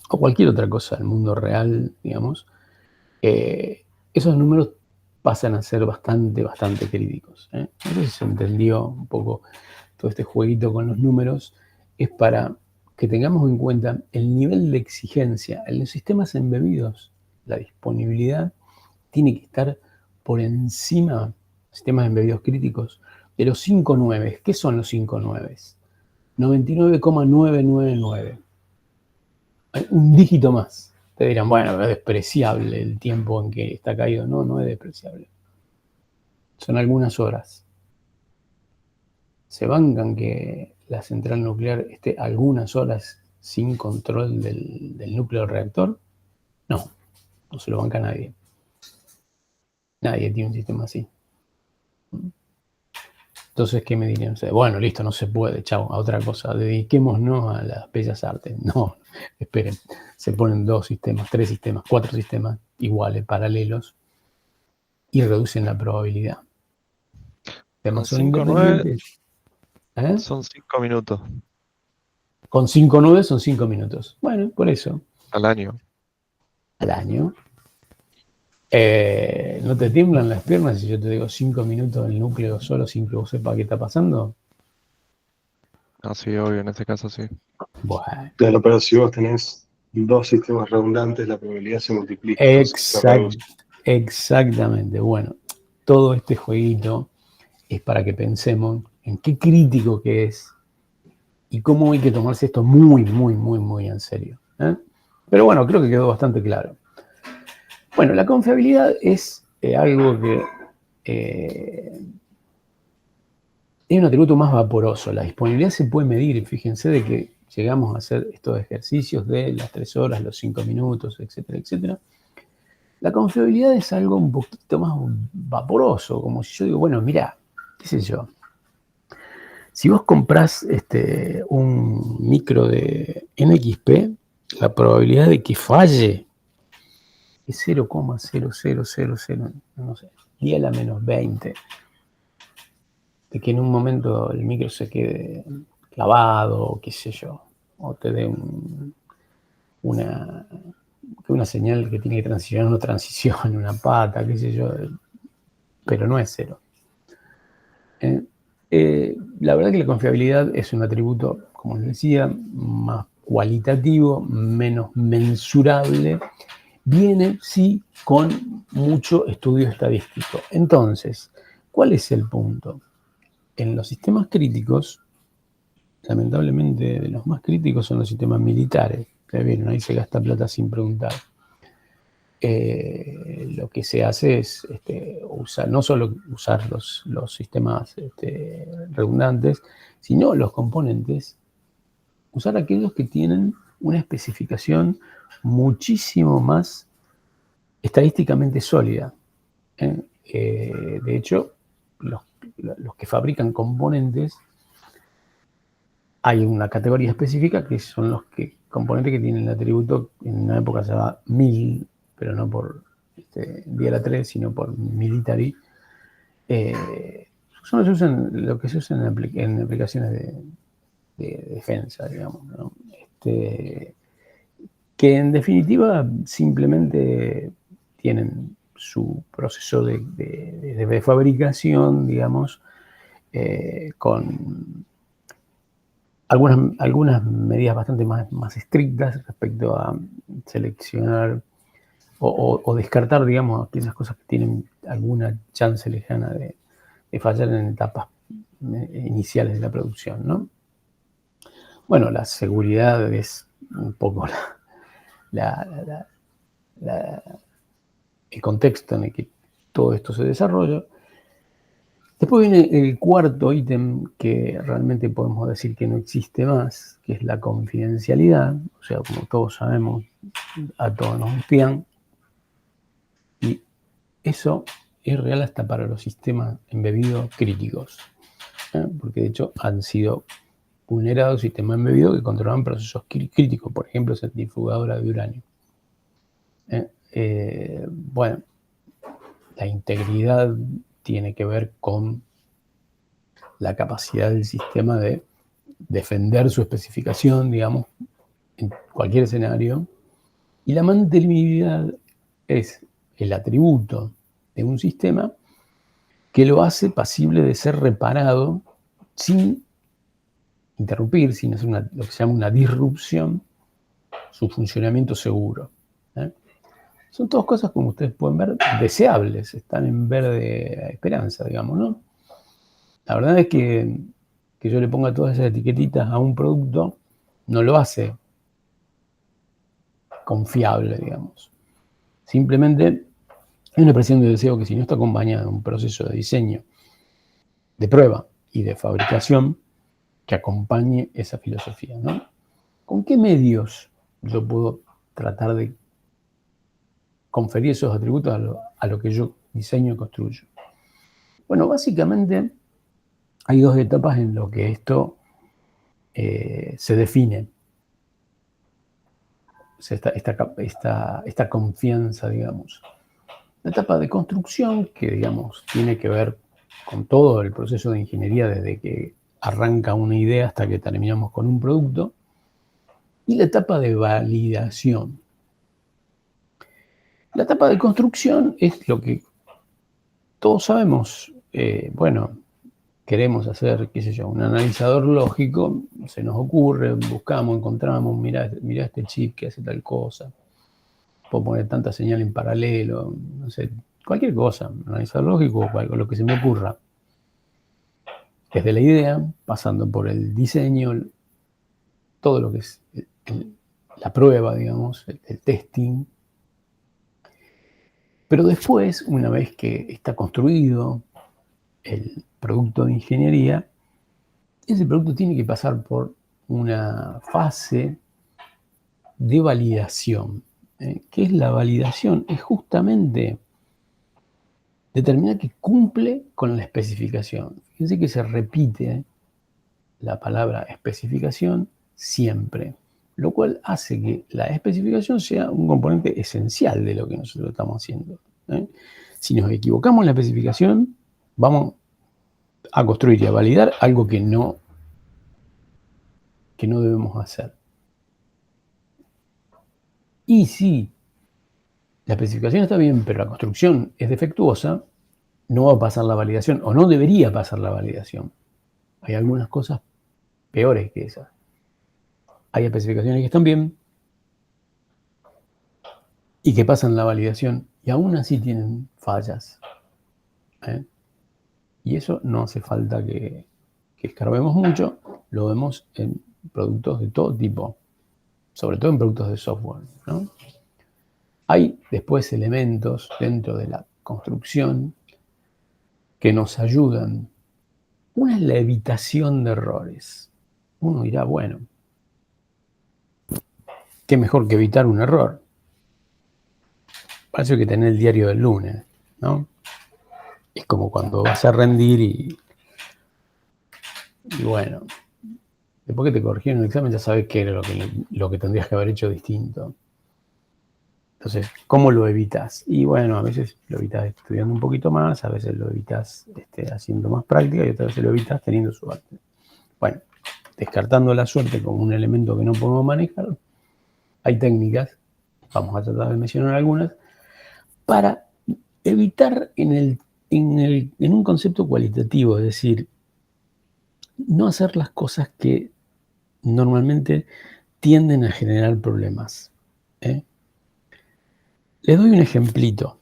o cualquier otra cosa del mundo real, digamos, esos números pasan a ser bastante críticos. No sé si se entendió un poco todo este jueguito con los números, es para que tengamos en cuenta el nivel de exigencia. En los sistemas embebidos, la disponibilidad tiene que estar por encima, sistemas embebidos críticos, de los 5 9. ¿Qué son los 5 9? 99,999. Un dígito más. Te dirán, bueno, es despreciable el tiempo en que está caído. No, no es despreciable. Son algunas horas. ¿Se bancan que la central nuclear esté algunas horas sin control del núcleo del reactor? No, no se lo banca nadie. Nadie tiene un sistema así. Entonces, ¿qué me dirían? Bueno, listo, no se puede, chao, a otra cosa. Dediquémonos a las bellas artes. No, esperen. Se ponen 2 sistemas, 3 sistemas, 4 sistemas iguales, paralelos, y reducen la probabilidad. Temas son 5 9 independientes. ¿Eh? son 5 minutos Con 5 nubes son 5 minutos. Bueno, por eso. al año. Al año. ¿No te tiemblan las piernas si yo te digo 5 minutos en el núcleo solo sin que vos sepas qué está pasando? Ah, sí, obvio, en este caso sí. Bueno. Claro, pero si vos tenés 2 sistemas redundantes, la probabilidad se multiplica. Exactamente. Bueno, todo este jueguito es para que pensemos en qué crítico que es y cómo hay que tomarse esto muy, muy, muy, muy en serio. Pero bueno, creo que quedó bastante claro. Bueno, la confiabilidad es algo que es un atributo más vaporoso. La disponibilidad se puede medir. Fíjense de que llegamos a hacer estos ejercicios de las 3 horas, los 5 minutos, etcétera, etcétera. La confiabilidad es algo un poquito más vaporoso, como si yo digo, bueno, mira, qué sé yo. Si vos comprás un micro de NXP, la probabilidad de que falle es 0,0000, no sé, 10 a la menos 20. De que en un momento el micro se quede clavado, o qué sé yo, o te dé una señal que tiene que transicionar, no transiciona, una pata, qué sé yo, pero no es 0. La verdad que la confiabilidad es un atributo, como les decía, más cualitativo, menos mensurable, viene, sí, con mucho estudio estadístico. Entonces, ¿cuál es el punto? En los sistemas críticos, lamentablemente de los más críticos son los sistemas militares. Ya vieron, ahí se gasta plata sin preguntar. Lo que se hace es usar, no solo usar los sistemas redundantes, sino los componentes, usar aquellos que tienen una especificación muchísimo más estadísticamente sólida. De hecho, los que fabrican componentes, hay una categoría específica que son los componentes que tienen el atributo, en una época se llama 1000, pero no por DLA 3, sino por military. Son lo que se usa en aplicaciones de defensa, digamos, ¿no? Que en definitiva simplemente tienen su proceso de fabricación, digamos, con algunas medidas bastante más estrictas respecto a seleccionar o descartar, digamos, aquellas cosas que tienen alguna chance lejana de fallar en etapas iniciales de la producción, ¿no? Bueno, la seguridad es un poco el contexto en el que todo esto se desarrolla. Después viene el cuarto ítem que realmente podemos decir que no existe más, que es la confidencialidad. O sea, como todos sabemos, a todos nos espían. Y eso es real hasta para los sistemas embebidos críticos. Porque de hecho han sido vulnerados sistemas embebidos que controlaban procesos críticos, por ejemplo, centrifugadora de uranio. Bueno, la integridad tiene que ver con la capacidad del sistema de defender su especificación, digamos, en cualquier escenario. Y la mantenibilidad es el atributo de un sistema que lo hace pasible de ser reparado sin interrumpir, sin hacer lo que se llama una disrupción, su funcionamiento seguro. Son todas cosas, como ustedes pueden ver, deseables, están en verde esperanza, digamos, ¿no? La verdad es que yo le ponga todas esas etiquetitas a un producto no lo hace confiable, digamos. Simplemente hay una expresión de deseo que, si no está acompañada de un proceso de diseño, de prueba y de fabricación que acompañe esa filosofía, ¿no? ¿Con qué medios yo puedo tratar de conferir esos atributos a lo que yo diseño y construyo? Bueno, básicamente hay dos etapas en lo que esto se define. Esta confianza, digamos. La etapa de construcción, que, digamos, tiene que ver con todo el proceso de ingeniería desde que arranca una idea hasta que terminamos con un producto. Y la etapa de validación. La etapa de construcción es lo que todos sabemos. Bueno, queremos hacer, qué sé yo, un analizador lógico, se nos ocurre, buscamos, encontramos, mirá este chip que hace tal cosa, puedo poner tanta señal en paralelo, no sé, cualquier cosa, un analizador lógico o algo, lo que se me ocurra. Desde la idea, pasando por el diseño, todo lo que es la prueba, digamos, el testing. Pero después, una vez que está construido el producto de ingeniería, ese producto tiene que pasar por una fase de validación. ¿Qué es la validación? Es justamente determinar que cumple con la especificación. Fíjense que se repite la palabra especificación siempre, lo cual hace que la especificación sea un componente esencial de lo que nosotros estamos haciendo. Si nos equivocamos en la especificación, vamos a construir y a validar algo que no debemos hacer. Y si la especificación está bien, pero la construcción es defectuosa, no va a pasar la validación, o no debería pasar la validación. Hay algunas cosas peores que esas. Hay especificaciones que están bien y que pasan la validación y aún así tienen fallas. Y eso no hace falta que escarbemos mucho, lo vemos en productos de todo tipo, sobre todo en productos de software, ¿no? Hay después elementos dentro de la construcción que nos ayudan. Una es la evitación de errores. Uno dirá, bueno, ¿qué mejor que evitar un error? Parece que tener el diario del lunes, ¿no? Es como cuando vas a rendir y bueno, después que te corrigieron el examen ya sabes qué era lo que tendrías que haber hecho distinto. Entonces, ¿cómo lo evitas? Y bueno, a veces lo evitas estudiando un poquito más, a veces lo evitas haciendo más práctica y otras veces lo evitas teniendo suerte. Bueno, descartando la suerte como un elemento que no podemos manejar, hay técnicas, vamos a tratar de mencionar algunas, para evitar en un concepto cualitativo, es decir, no hacer las cosas que normalmente tienden a generar problemas. Les doy un ejemplito.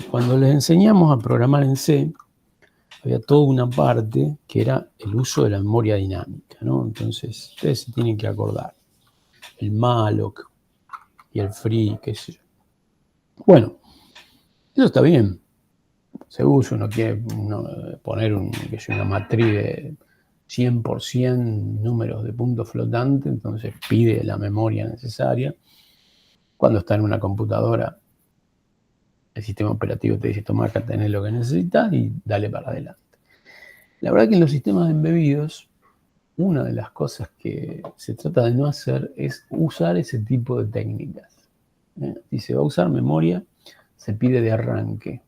Cuando les enseñamos a programar en C, había toda una parte que era el uso de la memoria dinámica, ¿no? Entonces, ustedes se tienen que acordar. El malloc y el free, qué sé yo. Bueno, eso está bien. Se usa, uno quiere poner una matriz de 100% números de puntos flotantes, entonces pide la memoria necesaria. Cuando está en una computadora, el sistema operativo te dice, toma acá, tenés lo que necesitas y dale para adelante. La verdad que en los sistemas embebidos, una de las cosas que se trata de no hacer es usar ese tipo de técnicas. Si se va a usar memoria, se pide de arranque.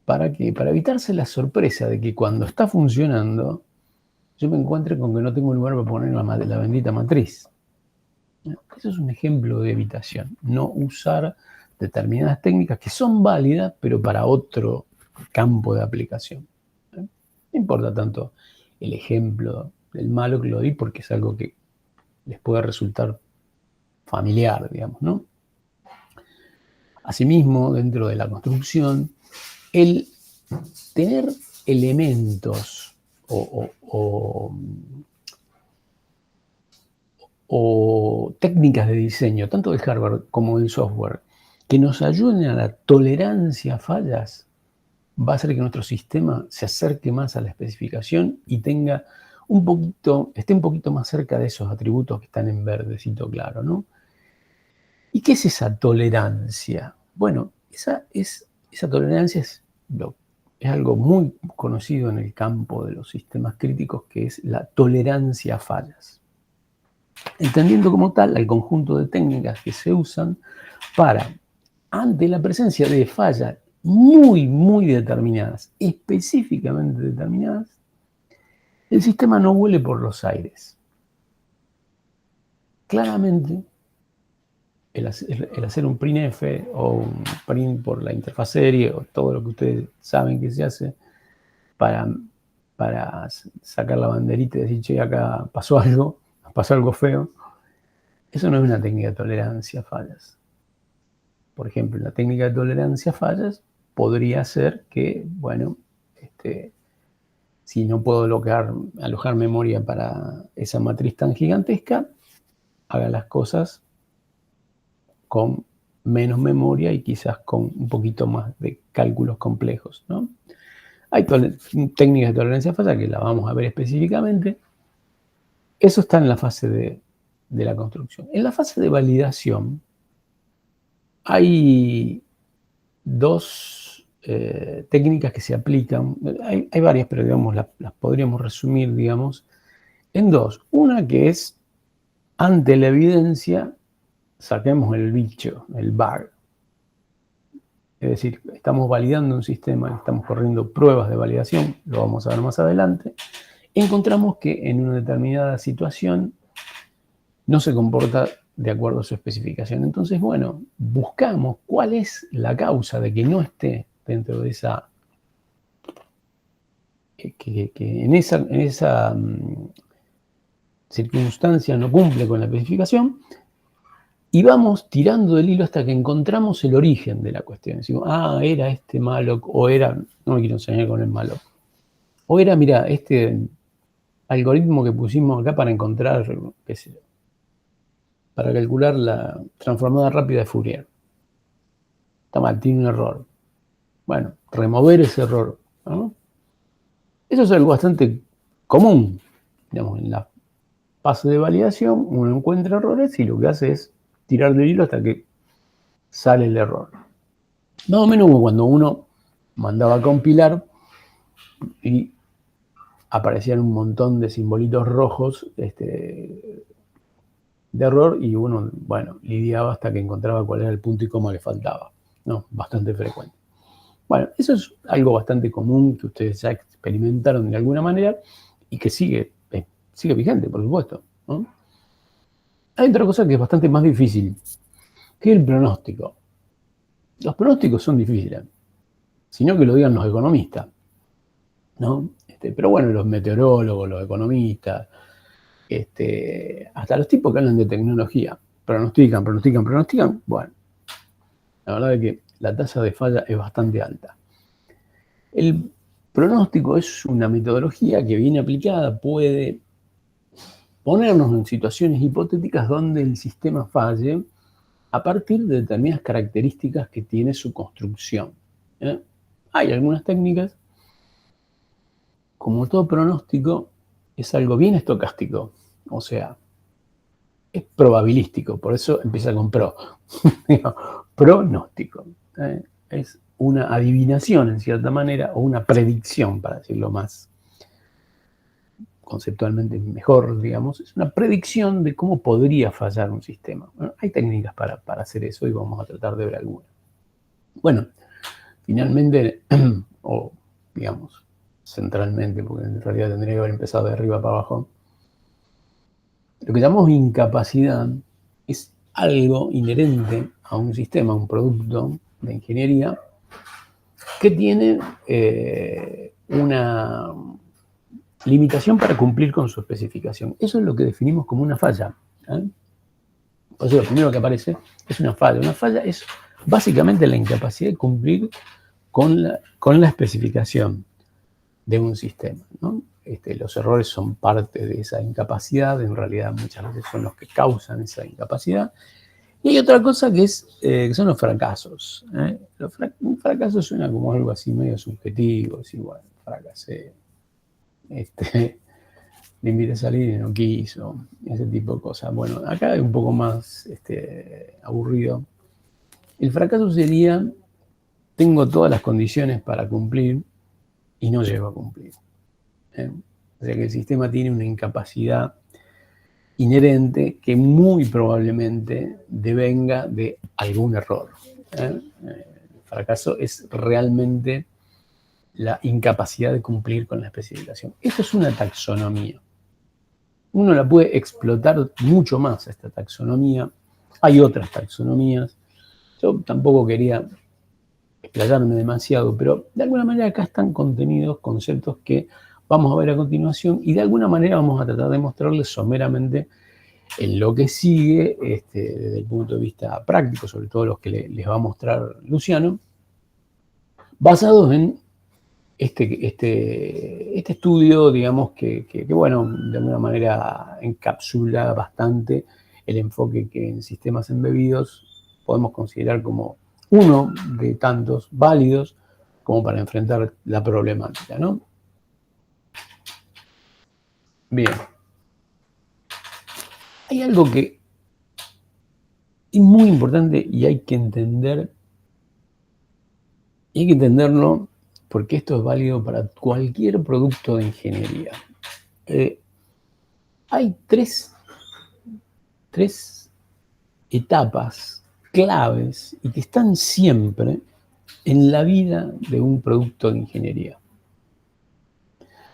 ¿Para qué? Para evitarse la sorpresa de que cuando está funcionando, yo me encuentre con que no tengo lugar para poner la bendita matriz. Eso es un ejemplo de evitación. No usar determinadas técnicas que son válidas, pero para otro campo de aplicación. No importa tanto el ejemplo del Malloc lo di porque es algo que les puede resultar familiar, digamos, ¿no? Asimismo, dentro de la construcción, el tener elementos o técnicas de diseño, tanto del hardware como del software, que nos ayuden a la tolerancia a fallas, va a hacer que nuestro sistema se acerque más a la especificación y tenga esté un poquito más cerca de esos atributos que están en verdecito claro, ¿no? ¿Y qué es esa tolerancia? Bueno, esa tolerancia es algo muy conocido en el campo de los sistemas críticos, que es la tolerancia a fallas. Entendiendo como tal al conjunto de técnicas que se usan para, ante la presencia de fallas muy, muy determinadas, específicamente determinadas, el sistema no vuele por los aires. Claramente, el hacer un printf o un print por la interfaz serie o todo lo que ustedes saben que se hace para sacar la banderita y decir, che, acá pasó algo feo, eso no es una técnica de tolerancia a fallas. Por ejemplo, la técnica de tolerancia a fallas podría ser que, bueno, si no puedo alojar memoria para esa matriz tan gigantesca, haga las cosas con menos memoria y quizás con un poquito más de cálculos complejos, ¿no? Hay técnicas de tolerancia a falla que la vamos a ver específicamente. Eso está en la fase de la construcción. En la fase de validación hay dos técnicas que se aplican. Hay varias, pero digamos, las podríamos resumir, digamos, en dos. Una que es, ante la evidencia, saquemos el bicho, el bug. Es decir, estamos validando un sistema, estamos corriendo pruebas de validación, lo vamos a ver más adelante. Encontramos que en una determinada situación no se comporta de acuerdo a su especificación. Entonces, bueno, buscamos cuál es la causa de que no esté dentro de esa... que en esa circunstancia no cumple con la especificación, y vamos tirando del hilo hasta que encontramos el origen de la cuestión. Decimos, era este Malloc, o era, no me quiero enseñar con el Malloc, o era, mira, este algoritmo que pusimos acá para encontrar, qué sé yo, para calcular la transformada rápida de Fourier. Está mal, tiene un error. Bueno, remover ese error, ¿no? Eso es algo bastante común. Digamos, en la fase de validación uno encuentra errores y lo que hace es tirar del hilo hasta que sale el error. Más o menos como cuando uno mandaba a compilar y aparecían un montón de simbolitos rojos de error y uno, bueno, lidiaba hasta que encontraba cuál era el punto y coma que faltaba. No, bastante frecuente. Bueno, eso es algo bastante común que ustedes ya experimentaron de alguna manera y que sigue vigente, por supuesto, ¿no? Hay otra cosa que es bastante más difícil, que es el pronóstico. Los pronósticos son difíciles, sino que lo digan los economistas, ¿no? Pero bueno, los meteorólogos, los economistas, hasta los tipos que hablan de tecnología, pronostican. Bueno, la verdad es que la tasa de falla es bastante alta. El pronóstico es una metodología que bien aplicada puede ponernos en situaciones hipotéticas donde el sistema falle a partir de determinadas características que tiene su construcción. Hay algunas técnicas, como todo pronóstico, es algo bien estocástico, o sea, es probabilístico, por eso empieza con pro. Pronóstico. Es una adivinación, en cierta manera, o una predicción, para decirlo más conceptualmente mejor, digamos. Es una predicción de cómo podría fallar un sistema. Bueno, hay técnicas para hacer eso y vamos a tratar de ver algunas. Bueno, finalmente, o digamos, centralmente, porque en realidad tendría que haber empezado de arriba para abajo, lo que llamamos incapacidad es algo inherente a un sistema, a un producto de ingeniería que tiene una limitación para cumplir con su especificación. Eso es lo que definimos como una falla. Por eso lo primero que aparece es una falla. Una falla es básicamente la incapacidad de cumplir con la especificación de un sistema, ¿no? Los errores son parte de esa incapacidad, en realidad muchas veces son los que causan esa incapacidad. Y hay otra cosa que son los fracasos. Un fracaso suena como algo así medio subjetivo, así, bueno, fracasé. Le invité a salir y no quiso, ese tipo de cosas. Bueno, acá es un poco más aburrido. El fracaso sería, tengo todas las condiciones para cumplir y no llego a cumplir. O sea que el sistema tiene una incapacidad inherente que muy probablemente devenga de algún error. El fracaso es realmente la incapacidad de cumplir con la especificación. Esto es una taxonomía. Uno la puede explotar mucho más, esta taxonomía. Hay otras taxonomías. Yo tampoco quería explayarme demasiado, pero de alguna manera acá están contenidos conceptos que vamos a ver a continuación y de alguna manera vamos a tratar de mostrarles someramente en lo que sigue desde el punto de vista práctico, sobre todo los que les va a mostrar Luciano, basados en este estudio, digamos, que bueno, de alguna manera encapsula bastante el enfoque que en sistemas embebidos podemos considerar como uno de tantos válidos como para enfrentar la problemática, ¿no? Bien. Hay algo que es muy importante y hay que entender, y hay que entenderlo porque esto es válido para cualquier producto de ingeniería. Hay tres etapas claves y que están siempre en la vida de un producto de ingeniería,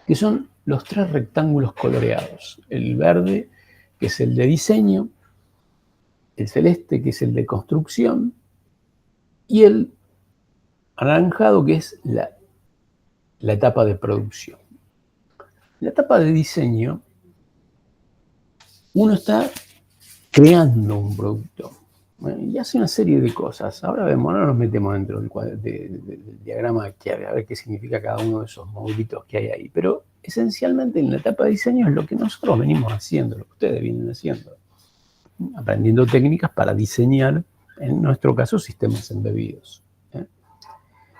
que son los tres rectángulos coloreados. El verde, que es el de diseño, el celeste, que es el de construcción, y el anaranjado, que es la etapa de producción. La etapa de diseño, uno está creando un producto, bueno, y hace una serie de cosas. Ahora nos metemos dentro del diagrama de Chiari, a ver qué significa cada uno de esos modulitos que hay ahí. Pero esencialmente en la etapa de diseño es lo que nosotros venimos haciendo, lo que ustedes vienen haciendo, aprendiendo técnicas para diseñar, en nuestro caso, sistemas embebidos.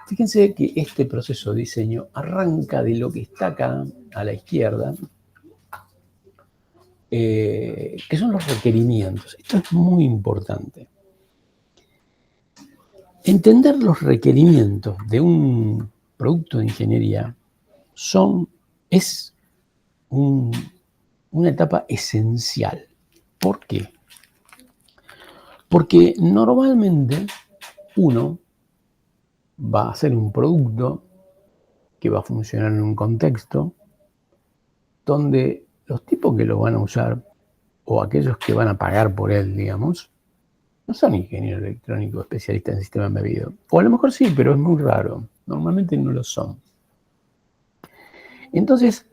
Fíjense que este proceso de diseño arranca de lo que está acá a la izquierda, que son los requerimientos. Esto es muy importante. Entender los requerimientos de un producto de ingeniería es una etapa esencial. ¿Por qué? Porque normalmente uno va a hacer un producto que va a funcionar en un contexto donde los tipos que lo van a usar o aquellos que van a pagar por él, digamos, no son ingenieros electrónicos especialistas en sistema embebido. O a lo mejor sí, pero es muy raro. Normalmente no lo son. Entonces,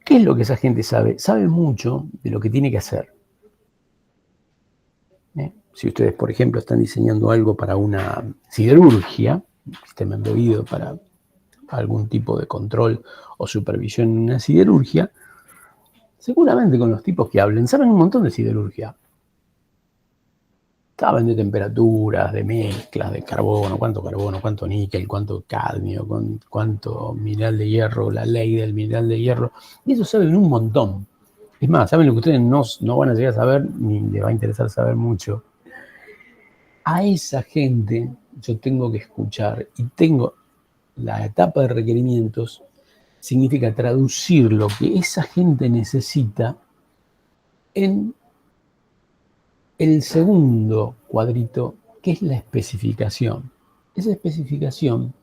¿qué es lo que esa gente sabe? Sabe mucho de lo que tiene que hacer. Si ustedes, por ejemplo, están diseñando algo para una siderurgia, un sistema embebido para algún tipo de control o supervisión en una siderurgia, seguramente con los tipos que hablen saben un montón de siderurgia. Saben de temperaturas, de mezclas, de carbono, cuánto níquel, cuánto cadmio, cuánto mineral de hierro, la ley del mineral de hierro. Y eso saben un montón. Es más, saben lo que ustedes no van a llegar a saber, ni les va a interesar saber mucho. A esa gente yo tengo que escuchar y tengo la etapa de requerimientos, significa traducir lo que esa gente necesita en el segundo cuadrito, que es la especificación. Esa especificación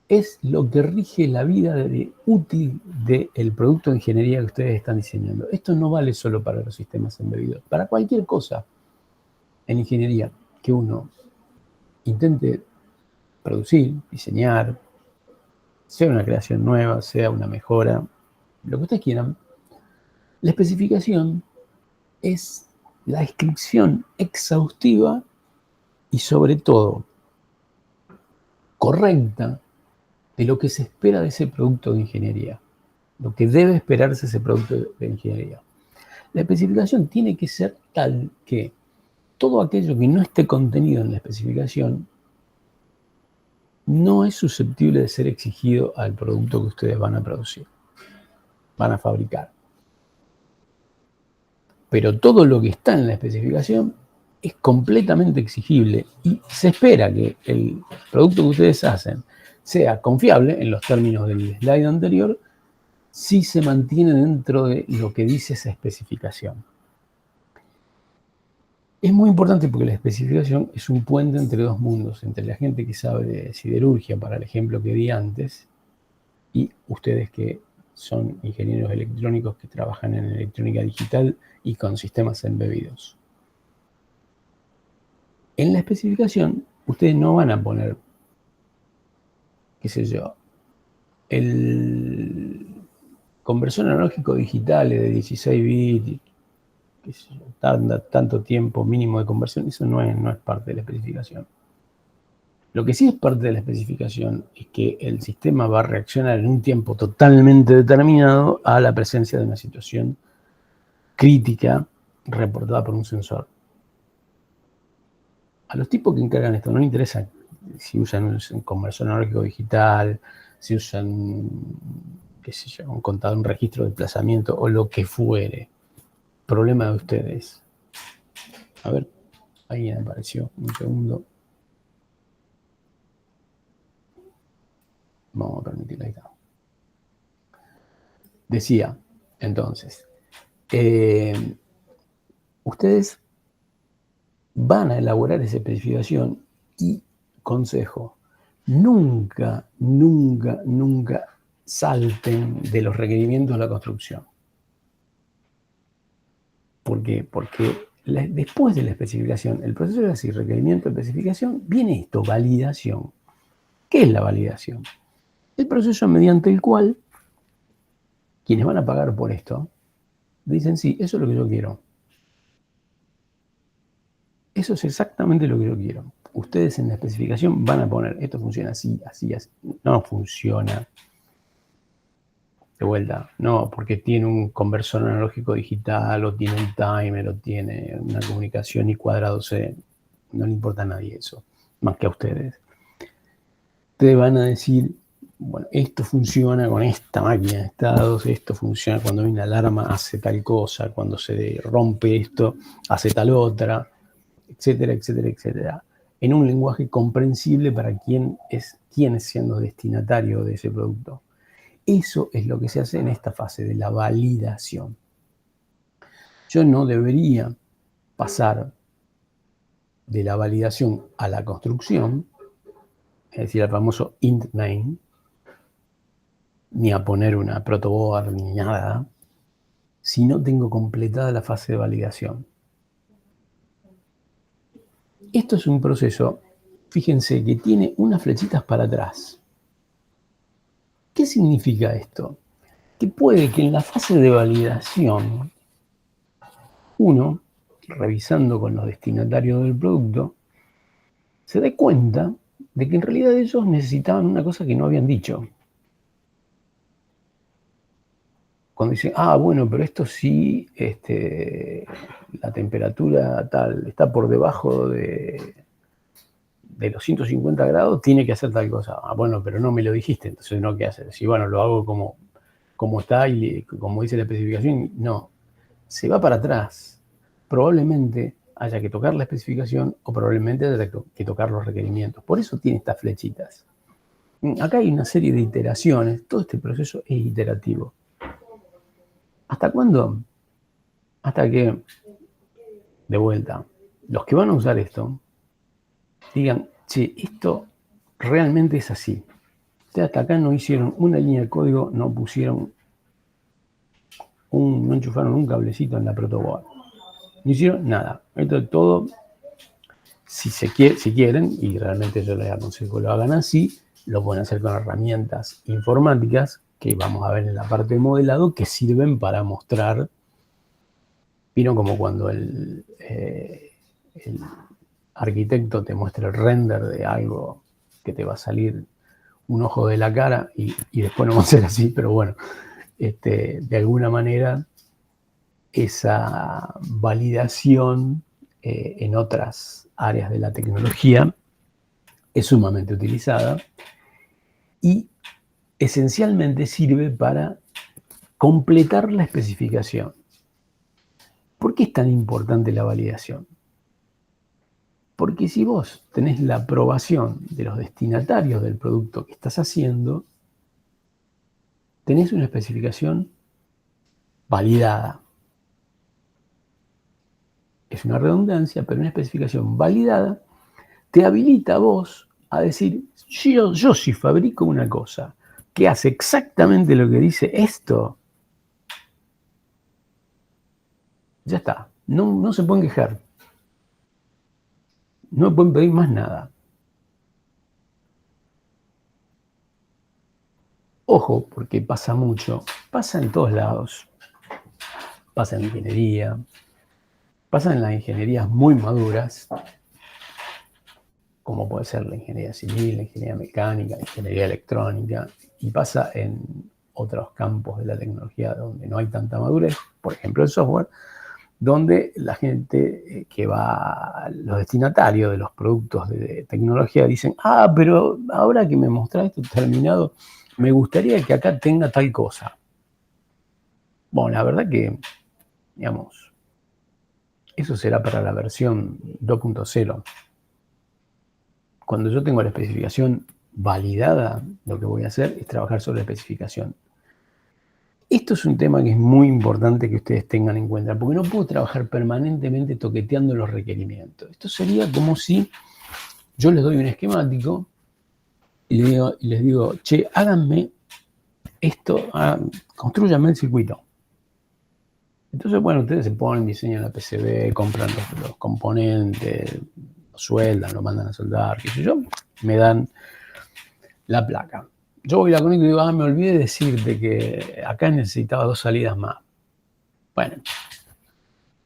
es lo que rige la vida útil del producto de ingeniería que ustedes están diseñando. Esto no vale solo para los sistemas embebidos, para cualquier cosa en ingeniería que uno intente producir, diseñar, sea una creación nueva, sea una mejora, lo que ustedes quieran. La especificación es la descripción exhaustiva y sobre todo correcta de lo que se espera de ese producto de ingeniería, lo que debe esperarse de ese producto de ingeniería. La especificación tiene que ser tal que todo aquello que no esté contenido en la especificación no es susceptible de ser exigido al producto que ustedes van a producir, van a fabricar. Pero todo lo que está en la especificación es completamente exigible y se espera que el producto que ustedes hacen sea confiable en los términos del slide anterior si se mantiene dentro de lo que dice esa especificación. Es muy importante porque la especificación es un puente entre dos mundos, entre la gente que sabe de siderurgia, para el ejemplo que di antes, y ustedes que son ingenieros electrónicos que trabajan en electrónica digital y con sistemas embebidos. En la especificación, ustedes no van a poner, qué sé yo, el conversor analógico digital de 16 bits, tanto tiempo mínimo de conversión, eso no es parte de la especificación. Lo que sí es parte de la especificación es que el sistema va a reaccionar en un tiempo totalmente determinado a la presencia de una situación crítica reportada por un sensor. A los tipos que encargan esto no les interesa si usan un conversor analógico digital, si usan, qué sé yo, un contador, un registro de desplazamiento o lo que fuere. Problema de ustedes. A ver, alguien apareció, un segundo. Vamos a permitirle, ahí está. Decía, entonces, ustedes van a elaborar esa especificación y, consejo, nunca salten de los requerimientos de la construcción. ¿Por qué? Porque después de la especificación, el proceso es así, requerimiento, especificación, viene esto, validación. ¿Qué es la validación? El proceso mediante el cual quienes van a pagar por esto dicen, sí, eso es lo que yo quiero. Eso es exactamente lo que yo quiero. Ustedes en la especificación van a poner, esto funciona así, así, así. No funciona. De vuelta, no, porque tiene un conversor analógico digital, o tiene un timer, o tiene una comunicación y cuadrado C. No le importa a nadie eso, más que a ustedes. Ustedes van a decir, bueno, esto funciona con esta máquina de estados, esto funciona cuando hay una alarma, hace tal cosa, cuando se rompe esto, hace tal otra, etcétera, etcétera, etcétera. En un lenguaje comprensible para quien es siendo destinatario de ese producto. Eso es lo que se hace en esta fase de la validación. Yo no debería pasar de la validación a la construcción, es decir, al famoso int main, ni a poner una protoboard ni nada, si no tengo completada la fase de validación. Esto es un proceso, fíjense, que tiene unas flechitas para atrás. ¿Qué significa esto? Que puede que en la fase de validación, uno, revisando con los destinatarios del producto, se dé cuenta de que en realidad ellos necesitaban una cosa que no habían dicho. Cuando dicen, bueno, pero esto sí, la temperatura tal, está por debajo de los 150 grados, tiene que hacer tal cosa. Bueno, pero no me lo dijiste, entonces no, ¿qué haces? Si bueno, lo hago como está y como dice la especificación, no. Se va para atrás. Probablemente haya que tocar la especificación o probablemente haya que tocar los requerimientos. Por eso tiene estas flechitas. Acá hay una serie de iteraciones. Todo este proceso es iterativo. ¿Hasta cuándo? Hasta que, de vuelta, los que van a usar esto digan, che, esto realmente es así. Ustedes hasta acá no hicieron una línea de código, no pusieron no enchufaron un cablecito en la protoboard. No hicieron nada. Esto es todo, si quieren, y realmente yo les aconsejo que lo hagan así, lo pueden hacer con herramientas informáticas que vamos a ver en la parte de modelado, que sirven para mostrar, vino como cuando el arquitecto te muestra el render de algo que te va a salir un ojo de la cara y después no va a ser así, pero bueno, de alguna manera esa validación en otras áreas de la tecnología es sumamente utilizada y esencialmente sirve para completar la especificación. ¿Por qué es tan importante la validación? Porque si vos tenés la aprobación de los destinatarios del producto que estás haciendo, tenés una especificación validada. Es una redundancia, pero una especificación validada te habilita a vos a decir, yo si fabrico una cosa que hace exactamente lo que dice esto, ya está, no se pueden quejar. No pueden pedir más nada. Ojo, porque pasa mucho. Pasa en todos lados. Pasa en ingeniería. Pasa en las ingenierías muy maduras, como puede ser la ingeniería civil, la ingeniería mecánica, la ingeniería electrónica. Y pasa en otros campos de la tecnología donde no hay tanta madurez. Por ejemplo, el software, donde la gente que va, los destinatarios de los productos de tecnología dicen, pero ahora que me mostrás esto terminado, me gustaría que acá tenga tal cosa. Bueno, la verdad que, digamos, eso será para la versión 2.0. Cuando yo tengo la especificación validada, lo que voy a hacer es trabajar sobre la especificación. Esto es un tema que es muy importante que ustedes tengan en cuenta, porque no puedo trabajar permanentemente toqueteando los requerimientos. Esto sería como si yo les doy un esquemático y les digo, che, háganme esto, construyanme el circuito. Entonces, bueno, ustedes se ponen, diseñan la PCB, compran los componentes, lo sueldan, lo mandan a soldar, qué sé yo, me dan la placa. Yo voy a la conecto y digo, me olvidé de decirte que acá necesitaba 2 salidas más. Bueno,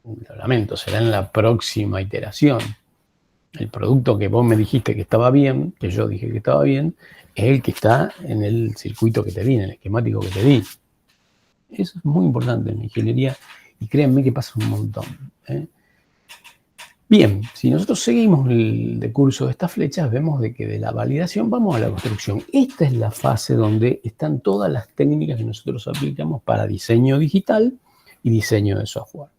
lo lamento, será en la próxima iteración. El producto que vos me dijiste que estaba bien, que yo dije que estaba bien, es el que está en el circuito que te di, en el esquemático que te di. Eso es muy importante en la ingeniería y créanme que pasa un montón. Bien, si nosotros seguimos el decurso de estas flechas, vemos de que de la validación vamos a la construcción. Esta es la fase donde están todas las técnicas que nosotros aplicamos para diseño digital y diseño de software.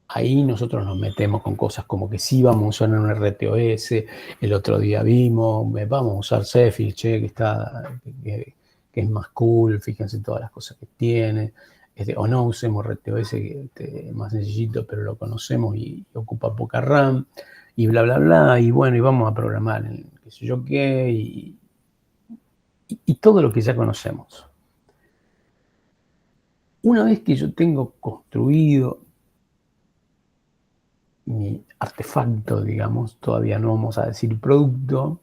Ahí nosotros nos metemos con cosas como que sí vamos a usar un RTOS, el otro día vimos, vamos a usar Cepheid, que es más cool, fíjense todas las cosas que tiene. O no usemos RTOS, que es más sencillito, pero lo conocemos y ocupa poca RAM, y bla, bla, bla, y bueno, y vamos a programar en qué sé yo qué, y todo lo que ya conocemos. Una vez que yo tengo construido mi artefacto, digamos, todavía no vamos a decir producto,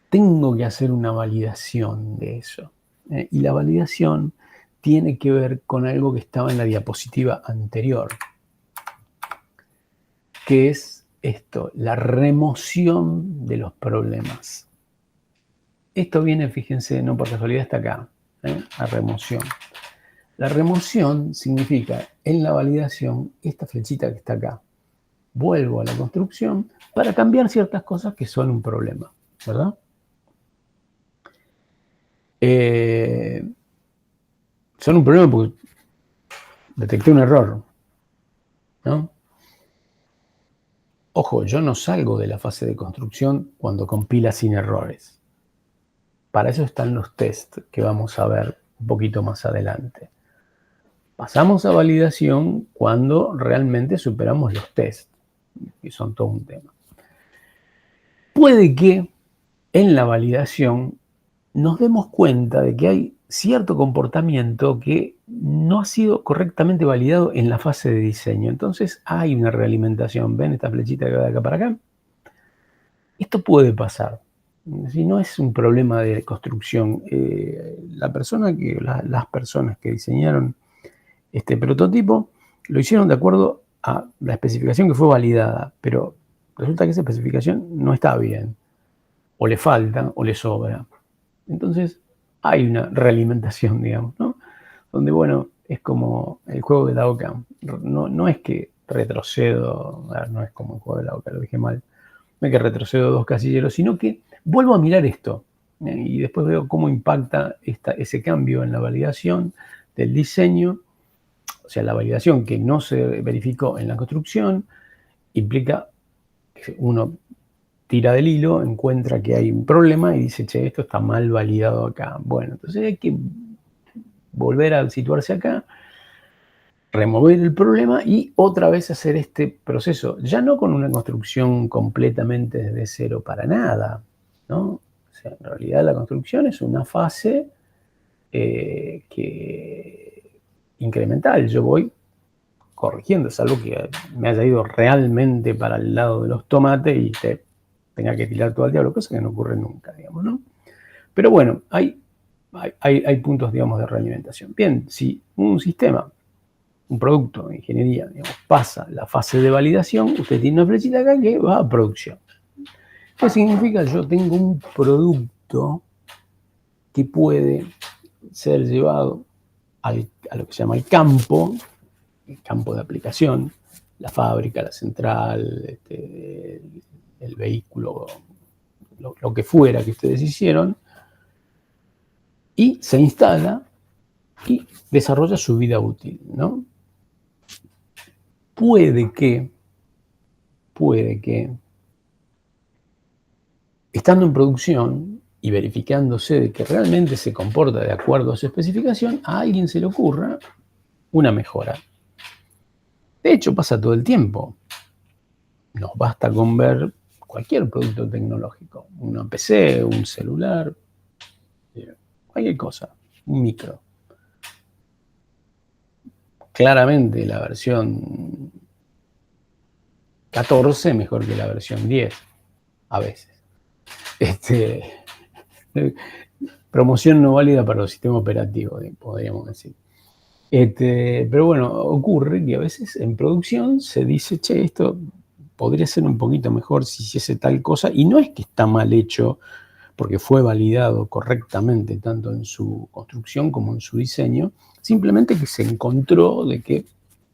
tengo que hacer una validación de eso. Y la validación tiene que ver con algo que estaba en la diapositiva anterior, que es esto, la remoción de los problemas. Esto viene, fíjense, no por casualidad está acá, la remoción. La remoción significa, en la validación, esta flechita que está acá. Vuelvo a la construcción para cambiar ciertas cosas que son un problema, ¿verdad? Son un problema porque detecté un error, ¿no? Ojo, yo no salgo de la fase de construcción cuando compila sin errores. Para eso están los tests que vamos a ver un poquito más adelante. Pasamos a validación cuando realmente superamos los tests, que son todo un tema. Puede que en la validación nos demos cuenta de que hay cierto comportamiento que no ha sido correctamente validado en la fase de diseño. Entonces hay una realimentación. ¿Ven esta flechita que va de acá para acá? Esto puede pasar. Si no es un problema de construcción. Las personas que diseñaron este prototipo lo hicieron de acuerdo a la especificación que fue validada, pero resulta que esa especificación no está bien, o le falta, o le sobra. Entonces hay una realimentación, digamos, ¿no? Donde, bueno, es como el juego de la OCA. No es que retrocedo, no es como el juego de la OCA, lo dije mal, no es que retrocedo 2 casilleros, sino que vuelvo a mirar esto, y después veo cómo impacta ese cambio en la validación del diseño. O sea, la validación que no se verificó en la construcción implica que uno tira del hilo, encuentra que hay un problema y dice, che, esto está mal validado acá. Bueno, entonces hay que volver a situarse acá, remover el problema y otra vez hacer este proceso, ya no con una construcción completamente desde cero para nada, ¿no? O sea, en realidad la construcción es una fase incremental. Yo voy corrigiendo, es algo que me haya ido realmente para el lado de los tomates y tenga que tirar todo al diablo, cosa que no ocurre nunca, digamos, ¿no? Pero bueno, hay puntos, digamos, de realimentación. Bien, si un sistema, un producto de ingeniería, digamos, pasa la fase de validación, usted tiene una flechita acá que va a producción. ¿Qué significa? Yo tengo un producto que puede ser llevado a lo que se llama el campo de aplicación, la fábrica, la central, el vehículo, lo que fuera que ustedes hicieron, y se instala y desarrolla su vida útil, ¿no? Puede que, estando en producción y verificándose de que realmente se comporta de acuerdo a su especificación, a alguien se le ocurra una mejora. De hecho, pasa todo el tiempo. Nos basta con ver cualquier producto tecnológico, una PC, un celular, cualquier cosa, un micro. Claramente la versión 14 mejor que la versión 10, a veces. Promoción no válida para los sistemas operativos, podríamos decir. Pero bueno, ocurre que a veces en producción se dice, che, esto podría ser un poquito mejor si hiciese tal cosa, y no es que está mal hecho, porque fue validado correctamente tanto en su construcción como en su diseño, simplemente que se encontró de que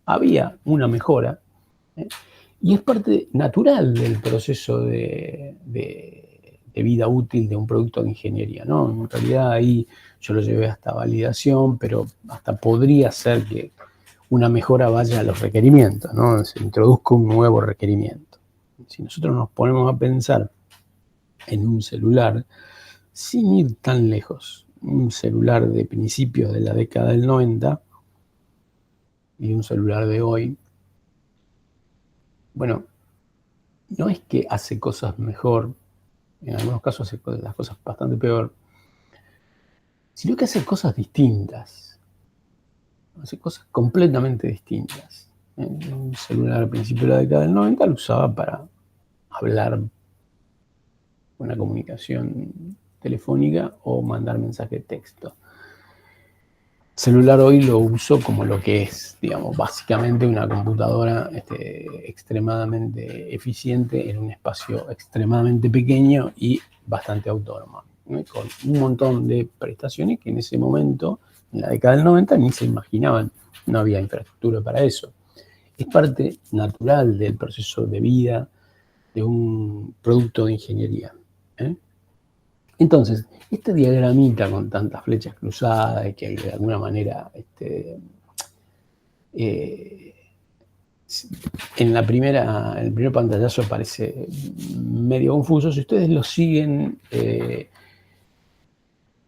había una mejora, y es parte natural del proceso de vida útil de un producto de ingeniería, ¿no? En realidad ahí yo lo llevé hasta validación, pero hasta podría ser que una mejora vaya a los requerimientos, ¿no? Se introduzca un nuevo requerimiento. Si nosotros nos ponemos a pensar en un celular, sin ir tan lejos, un celular de principios de la década del 90 y un celular de hoy, bueno, no es que hace cosas mejor, en algunos casos hace las cosas bastante peor, sino que hace cosas distintas, hace cosas completamente distintas. Un celular al principio de la década del 90 lo usaba para hablar, una comunicación telefónica o mandar mensaje de texto. Celular hoy lo uso como lo que es, digamos, básicamente una computadora extremadamente eficiente en un espacio extremadamente pequeño y bastante autónoma, ¿no? Con un montón de prestaciones que en ese momento, en la década del 90, ni se imaginaban, no había infraestructura para eso. Es parte natural del proceso de vida de un producto de ingeniería, ¿eh? Entonces, este diagramita con tantas flechas cruzadas y que de alguna manera en el primer pantallazo parece medio confuso. Si ustedes lo siguen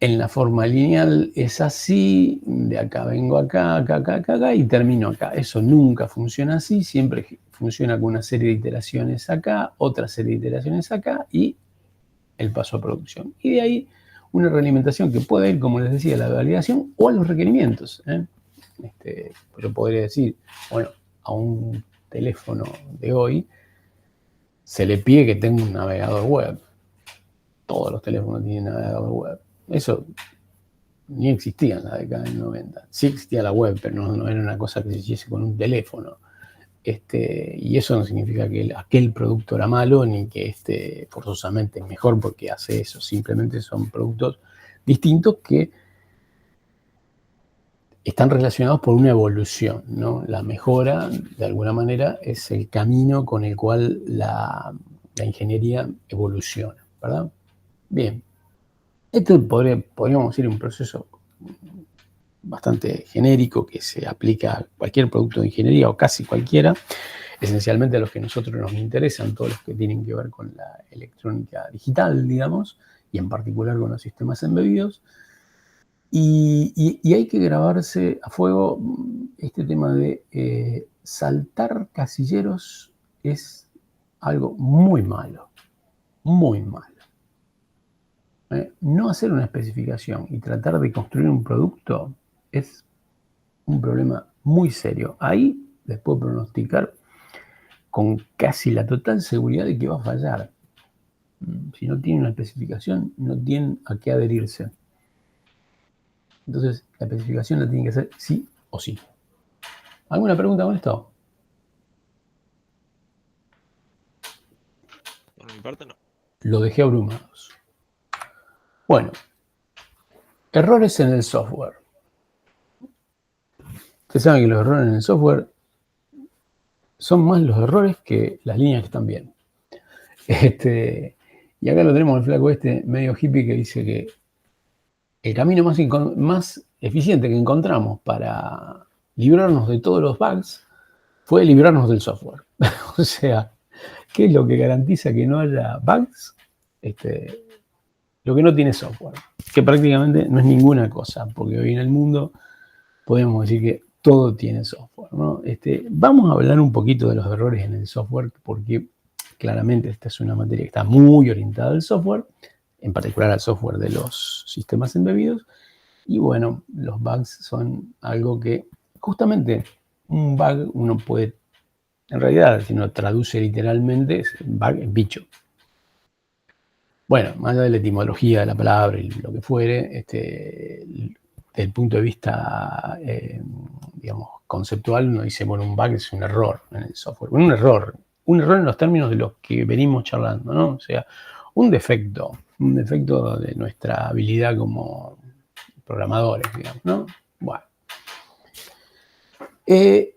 en la forma lineal, es así, de acá vengo acá, acá y termino acá. Eso nunca funciona así, siempre funciona con una serie de iteraciones acá, otra serie de iteraciones acá y el paso a producción. Y de ahí una realimentación que puede ir, como les decía, a la validación o a los requerimientos. Yo podría decir, bueno, a un teléfono de hoy se le pide que tenga un navegador web. todos los teléfonos tienen navegador web. Eso ni existía en la década del 90. Sí existía la web, pero no era una cosa que se hiciese con un teléfono. Y eso no significa que aquel producto era malo, ni que forzosamente es mejor porque hace eso. Simplemente son productos distintos que están relacionados por una evolución, ¿no? La mejora, de alguna manera, es el camino con el cual la ingeniería evoluciona, ¿verdad? Bien. Esto podríamos decir un proceso bastante genérico que se aplica a cualquier producto de ingeniería o casi cualquiera, esencialmente a los que a nosotros nos interesan, todos los que tienen que ver con la electrónica digital, digamos, y en particular con los sistemas embebidos. Y hay que grabarse a fuego este tema de saltar casilleros es algo muy malo, muy malo. No hacer una especificación y tratar de construir un producto es un problema muy serio. Ahí les puedo pronosticar con casi la total seguridad de que va a fallar. Si no tienen una especificación, no tienen a qué adherirse. Entonces, la especificación la tienen que hacer sí o sí. ¿Alguna pregunta con esto? Por mi parte, no. Lo dejé abrumados. Bueno, errores en el software. Ustedes saben que los errores en el software son más los errores que las líneas que están bien. Y acá lo tenemos el flaco medio hippie que dice que el camino más eficiente que encontramos para librarnos de todos los bugs fue librarnos del software. O sea, ¿qué es lo que garantiza que no haya bugs? Lo que no tiene software, que prácticamente no es ninguna cosa, porque hoy en el mundo podemos decir que todo tiene software, ¿no? Vamos a hablar un poquito de los errores en el software, porque claramente esta es una materia que está muy orientada al software, en particular al software de los sistemas embebidos, y bueno, los bugs son algo que justamente un bug uno puede, en realidad, si uno traduce literalmente, bug es bicho. Bueno, más allá de la etimología de la palabra y lo que fuere, desde el punto de vista, digamos, conceptual, uno dice, bueno, un bug es un error en el software. Un error en los términos de los que venimos charlando, ¿no? O sea, un defecto de nuestra habilidad como programadores, digamos, ¿no? Bueno. Y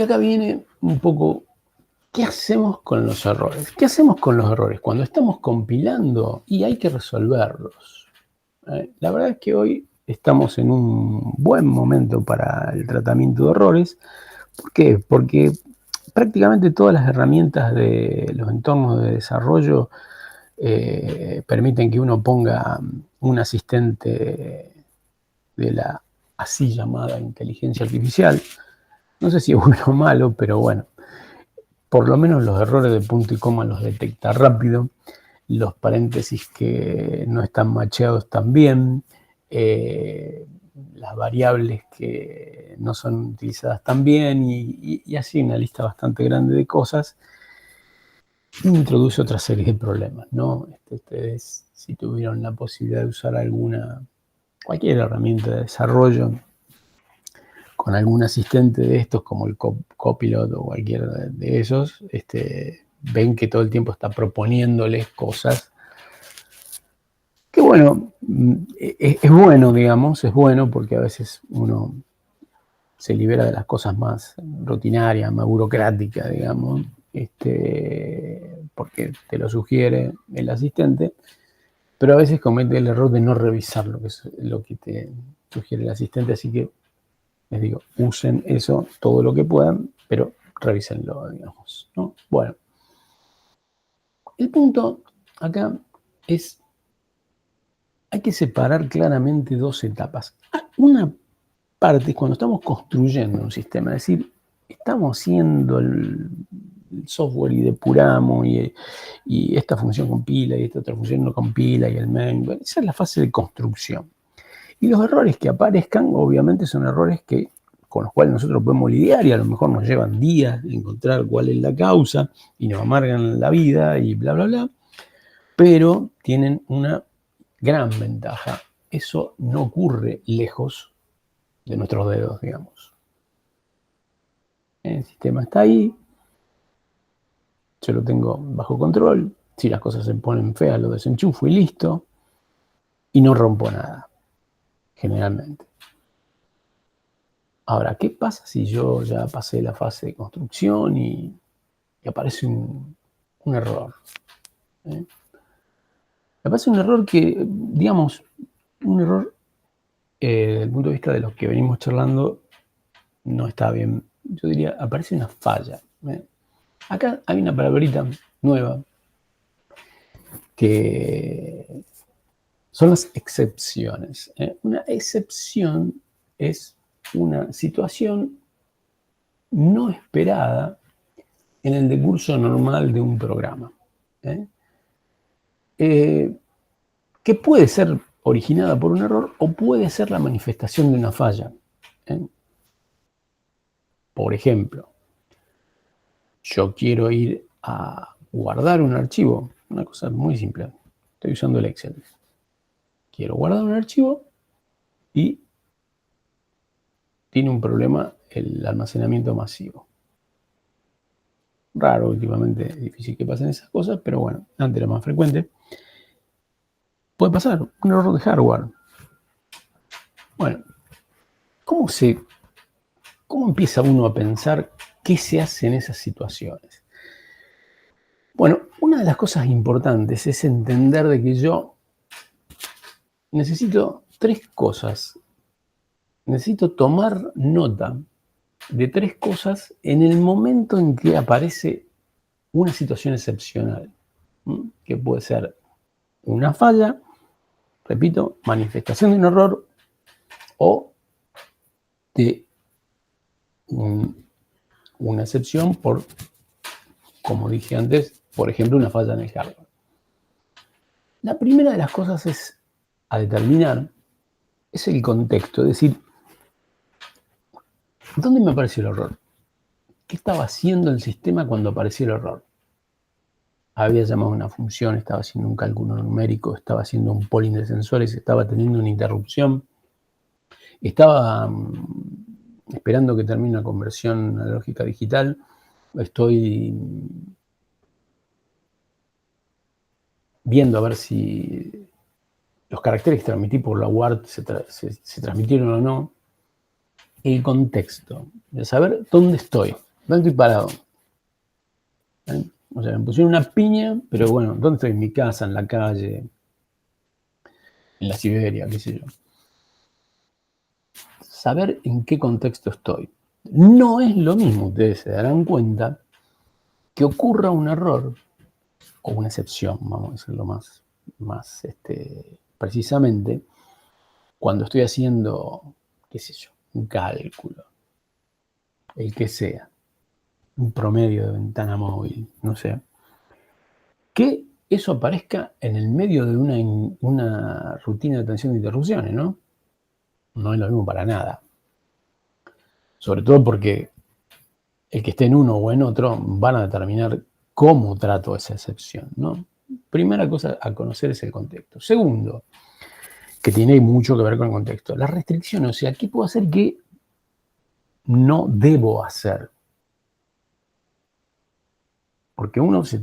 acá viene un poco, ¿qué hacemos con los errores? ¿Qué hacemos con los errores? Cuando estamos compilando y hay que resolverlos. La verdad es que hoy estamos en un buen momento para el tratamiento de errores. ¿Por qué? Porque prácticamente todas las herramientas de los entornos de desarrollo permiten que uno ponga un asistente de la así llamada inteligencia artificial. No sé si es bueno o malo, pero bueno, por lo menos los errores de punto y coma los detecta rápido, los paréntesis que no están macheados también, las variables que no son utilizadas también y así una lista bastante grande de cosas. Introduce otra serie de problemas, ¿no? Ustedes, si tuvieron la posibilidad de usar cualquier herramienta de desarrollo con algún asistente de estos, como el Copilot o cualquiera de esos, ven que todo el tiempo está proponiéndoles cosas que, bueno, es bueno, digamos, es bueno porque a veces uno se libera de las cosas más rutinarias, más burocráticas, digamos, porque te lo sugiere el asistente, pero a veces comete el error de no revisar lo que te sugiere el asistente, así que les digo, usen eso todo lo que puedan, pero revísenlo, digamos, ¿no? Bueno, el punto acá es, hay que separar claramente dos etapas. Una parte es cuando estamos construyendo un sistema, es decir, estamos haciendo el software y depuramos y esta función compila y esta otra función no compila y el main, bueno, esa es la fase de construcción. Y los errores que aparezcan, obviamente, son errores que con los cuales nosotros podemos lidiar y a lo mejor nos llevan días encontrar cuál es la causa y nos amargan la vida y bla, bla, bla, pero tienen una gran ventaja. Eso no ocurre lejos de nuestros dedos, digamos. El sistema está ahí, yo lo tengo bajo control, si las cosas se ponen feas lo desenchufo y listo, y no rompo nada, generalmente. Ahora, ¿qué pasa si yo ya pasé la fase de construcción y aparece un error? Aparece un error que, digamos, un error desde el punto de vista de los que venimos charlando no está bien. Yo diría, aparece una falla. Acá hay una palabrita nueva que son las excepciones. Una excepción es una situación no esperada en el decurso normal de un programa. Que puede ser originada por un error o puede ser la manifestación de una falla. Por ejemplo, yo quiero ir a guardar un archivo, una cosa muy simple. Estoy usando el Excel. Quiero guardar un archivo y tiene un problema el almacenamiento masivo. Raro, últimamente es difícil que pasen esas cosas, pero bueno, antes era más frecuente. Puede pasar un error de hardware. Bueno, ¿cómo empieza uno a pensar qué se hace en esas situaciones? Bueno, una de las cosas importantes es entender de que yo necesito 3 cosas. Necesito tomar nota de 3 cosas en el momento en que aparece una situación excepcional, que puede ser una falla, repito, manifestación de un error o de una excepción por, como dije antes, por ejemplo, una falla en el hardware. La primera de las cosas a determinar es el contexto, es decir, ¿dónde me apareció el error? ¿Qué estaba haciendo el sistema cuando apareció el error? Había llamado a una función, estaba haciendo un cálculo numérico, estaba haciendo un polling de sensores, estaba teniendo una interrupción, estaba esperando que termine una conversión analógica digital, estoy viendo a ver si los caracteres que transmití por la UART se transmitieron o no. El contexto, de saber dónde estoy parado. O sea, me pusieron una piña, pero bueno, ¿dónde estoy? En mi casa, en la calle, en la Siberia, qué sé yo. Saber en qué contexto estoy. No es lo mismo, ustedes se darán cuenta, que ocurra un error o una excepción, vamos a decirlo más precisamente, cuando estoy haciendo, qué sé yo, un cálculo, el que sea, un promedio de ventana móvil, no sé, que eso aparezca en el medio de una rutina de atención de interrupciones, ¿no? No es lo mismo para nada. Sobre todo porque el que esté en uno o en otro van a determinar cómo trato esa excepción, ¿no? Primera cosa a conocer es el contexto. Segundo, que tiene mucho que ver con el contexto, las restricciones, o sea, ¿qué puedo hacer que no debo hacer? Porque uno se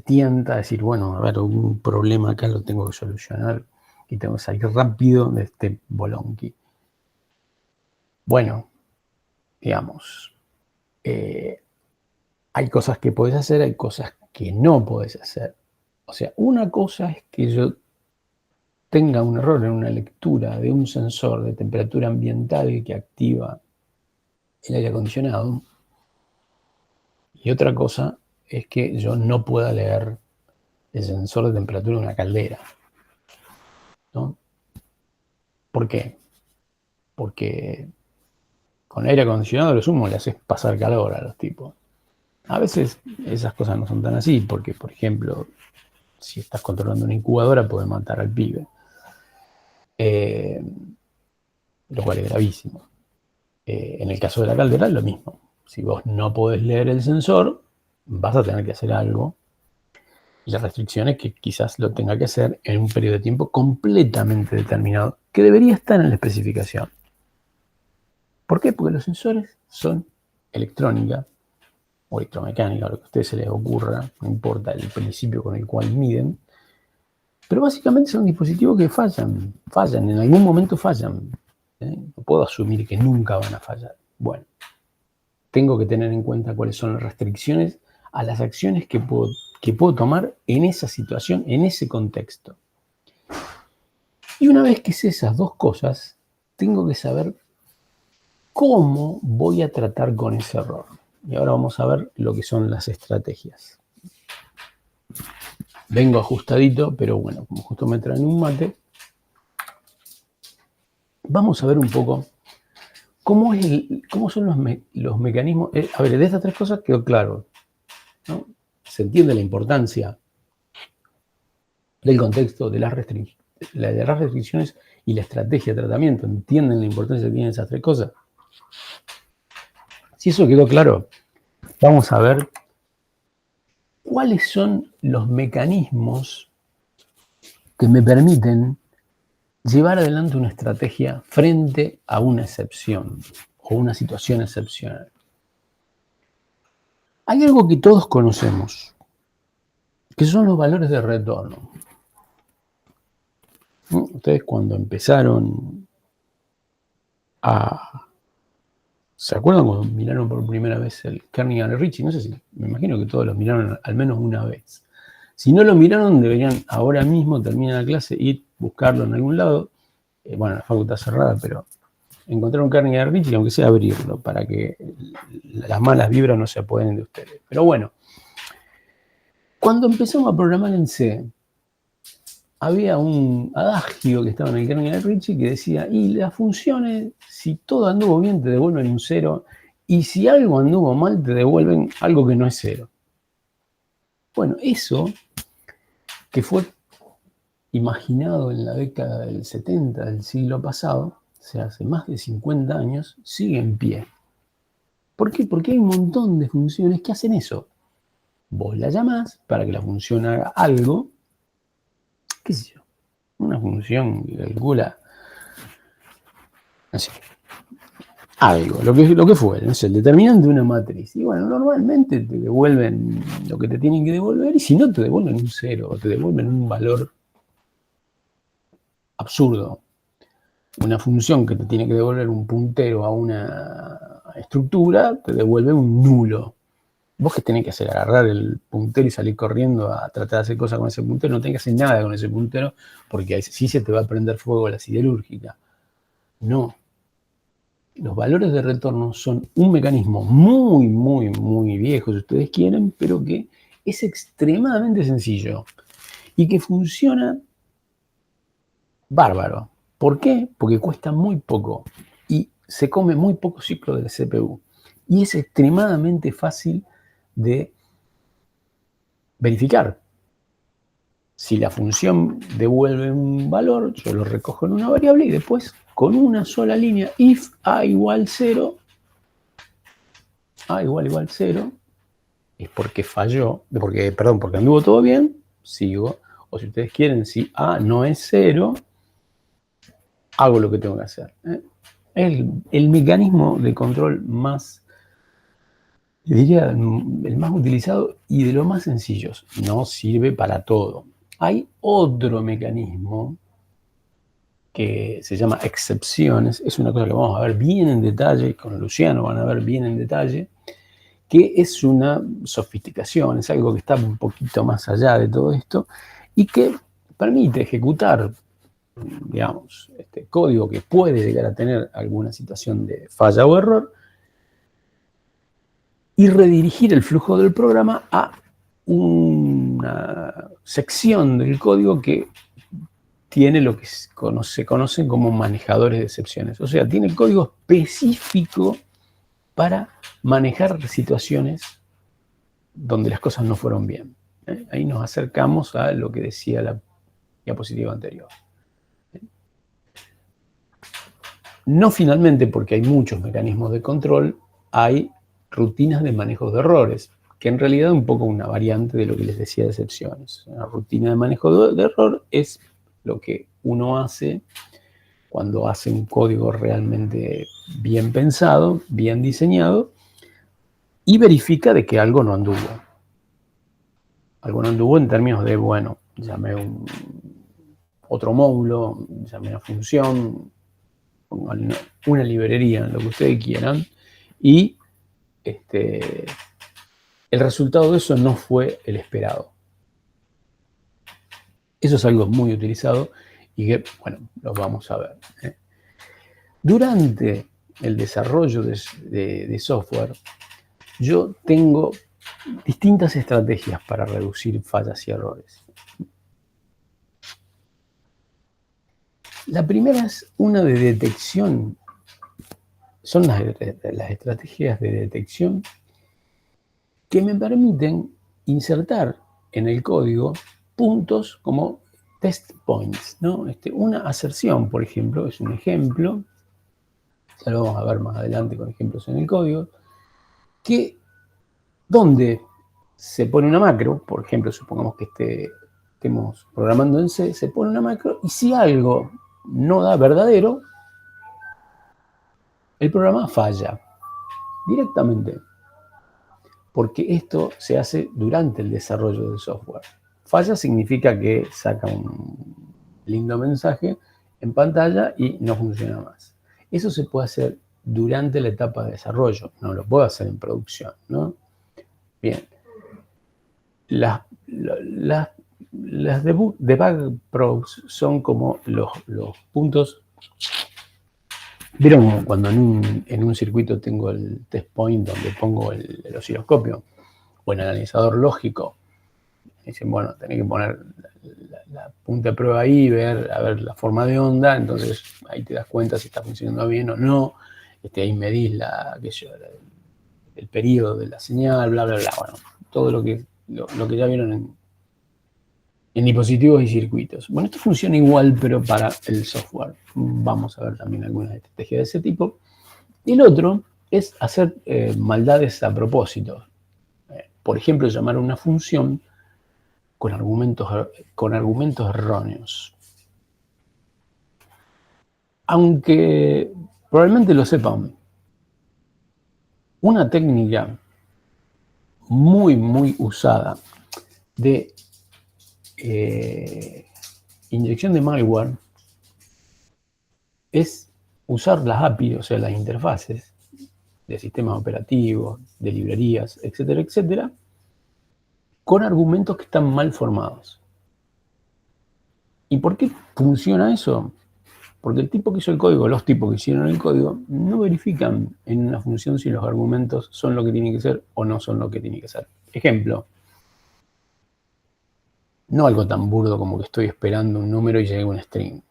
tienta a decir, bueno, a ver, un problema acá lo tengo que solucionar y tengo que salir rápido de este bolonqui. Bueno, digamos, hay cosas que puedes hacer, hay cosas que no puedes hacer. O sea, una cosa es que yo tenga un error en una lectura de un sensor de temperatura ambiental que activa el aire acondicionado. Y otra cosa es que yo no pueda leer el sensor de temperatura de una caldera, ¿no? ¿Por qué? Porque con aire acondicionado lo sumo le haces pasar calor a los tipos. A veces esas cosas no son tan así, porque, por ejemplo, si estás controlando una incubadora, puede matar al pibe. Lo cual es gravísimo. En el caso de la caldera es lo mismo. Si vos no podés leer el sensor, vas a tener que hacer algo. Y la restricción es que quizás lo tenga que hacer en un periodo de tiempo completamente determinado, que debería estar en la especificación. ¿Por qué? Porque los sensores son electrónica o electromecánica, lo que a ustedes se les ocurra, no importa el principio con el cual miden, pero básicamente son dispositivos que fallan, en algún momento fallan. No puedo asumir que nunca van a fallar. Bueno, tengo que tener en cuenta cuáles son las restricciones a las acciones que puedo tomar en esa situación, en ese contexto. Y una vez que sé esas dos cosas, tengo que saber cómo voy a tratar con ese error. Y ahora vamos a ver lo que son las estrategias. Vengo ajustadito, pero bueno, como justo me traen un mate, vamos a ver un poco cómo son los mecanismos. A ver, de estas tres cosas quedó claro, ¿no? Se entiende la importancia del contexto, de las restricciones y la estrategia de tratamiento. ¿Entienden la importancia que tienen esas tres cosas? Si eso quedó claro, vamos a ver cuáles son los mecanismos que me permiten llevar adelante una estrategia frente a una excepción o una situación excepcional. Hay algo que todos conocemos, que son los valores de retorno. Ustedes cuando empezaron ¿se acuerdan cuando miraron por primera vez el Kernighan y Ricci? No sé si, me imagino que todos los miraron al menos una vez. Si no lo miraron, deberían ahora mismo terminar la clase y buscarlo en algún lado. Bueno, la facultad cerrada, pero encontrar un Kernighan y Ricci, aunque sea abrirlo, para que las malas vibras no se apoderen de ustedes. Pero bueno, cuando empezamos a programar en C, había un adagio que estaba en el Kernighan y Ricci que decía, y las funciones, si todo anduvo bien, te devuelven un 0, y si algo anduvo mal, te devuelven algo que no es 0. Bueno, eso que fue imaginado en la década del 70 del siglo pasado, o sea, hace más de 50 años, sigue en pie. ¿Por qué? Porque hay un montón de funciones que hacen eso. Vos la llamás para que la función haga algo, qué sé yo, una función que calcula, no sé, algo, lo que fuera, no sé, el determinante de una matriz. Y bueno, normalmente te devuelven lo que te tienen que devolver, y si no, te devuelven un 0, o te devuelven un valor absurdo. Una función que te tiene que devolver un puntero a una estructura, te devuelve un nulo. Vos que tenés que hacer, agarrar el puntero y salir corriendo a tratar de hacer cosas con ese puntero, no tenés que hacer nada con ese puntero, porque ahí sí se te va a prender fuego la siderúrgica. No. Los valores de retorno son un mecanismo muy, muy, muy viejo, si ustedes quieren, pero que es extremadamente sencillo y que funciona bárbaro. ¿Por qué? Porque cuesta muy poco y se come muy poco ciclo del CPU. Y es extremadamente fácil de verificar. Si la función devuelve un valor, yo lo recojo en una variable y después con una sola línea, if a igual 0, a igual 0, es porque falló, porque anduvo todo bien, sigo. O si ustedes quieren, si a no es 0, hago lo que tengo que hacer. El mecanismo de control más, diría, el más utilizado y de los más sencillos. No sirve para todo. Hay otro mecanismo que se llama excepciones. Es una cosa que vamos a ver bien en detalle, con Luciano van a ver bien en detalle, que es una sofisticación, es algo que está un poquito más allá de todo esto y que permite ejecutar, digamos, código que puede llegar a tener alguna situación de falla o error y redirigir el flujo del programa a una sección del código que tiene lo que se conocen como manejadores de excepciones. O sea, tiene código específico para manejar situaciones donde las cosas no fueron bien. Ahí nos acercamos a lo que decía la diapositiva anterior. No finalmente, porque hay muchos mecanismos de control, hay rutinas de manejo de errores, que en realidad es un poco una variante de lo que les decía de excepciones. Una rutina de manejo de error es lo que uno hace cuando hace un código realmente bien pensado, bien diseñado, y verifica de que algo no anduvo. Algo no anduvo en términos de, bueno, llamé otro módulo, llamé una función, una librería, lo que ustedes quieran, y el resultado de eso no fue el esperado. Eso es algo muy utilizado y que, bueno, lo vamos a ver. Durante el desarrollo de software, yo tengo distintas estrategias para reducir fallas y errores. La primera es una de detección. Son las estrategias de detección que me permiten insertar en el código puntos como test points, ¿no? Una aserción, por ejemplo, es un ejemplo, ya lo vamos a ver más adelante con ejemplos en el código, que donde se pone una macro, por ejemplo, supongamos que estemos programando en C, se pone una macro y si algo no da verdadero, el programa falla directamente, porque esto se hace durante el desarrollo del software. Falla significa que saca un lindo mensaje en pantalla y no funciona más. Eso se puede hacer durante la etapa de desarrollo, no lo puedo hacer en producción, ¿no? Bien. Las debug probes son como los puntos. ¿Vieron cuando en un circuito tengo el test point donde pongo el osciloscopio o el analizador lógico? Dicen, bueno, tenés que poner la punta de prueba ahí, a ver la forma de onda, entonces ahí te das cuenta si está funcionando bien o no. Ahí medís el periodo de la señal, bla, bla, bla. Bueno, todo lo que ya vieron en dispositivos y circuitos. Bueno, esto funciona igual, pero para el software. Vamos a ver también algunas estrategias de ese tipo. Y el otro es hacer maldades a propósito. Por ejemplo, llamar a una función con argumentos erróneos. Aunque probablemente lo sepan, una técnica muy, muy usada de inyección de malware es usar las API, o sea, las interfaces de sistemas operativos, de librerías, etcétera, etcétera, con argumentos que están mal formados. ¿Y por qué funciona eso? Porque el tipo que hizo el código, los tipos que hicieron el código, no verifican en una función si los argumentos son lo que tienen que ser o no son lo que tienen que ser. Ejemplo, no algo tan burdo como que estoy esperando un número y llegue un string.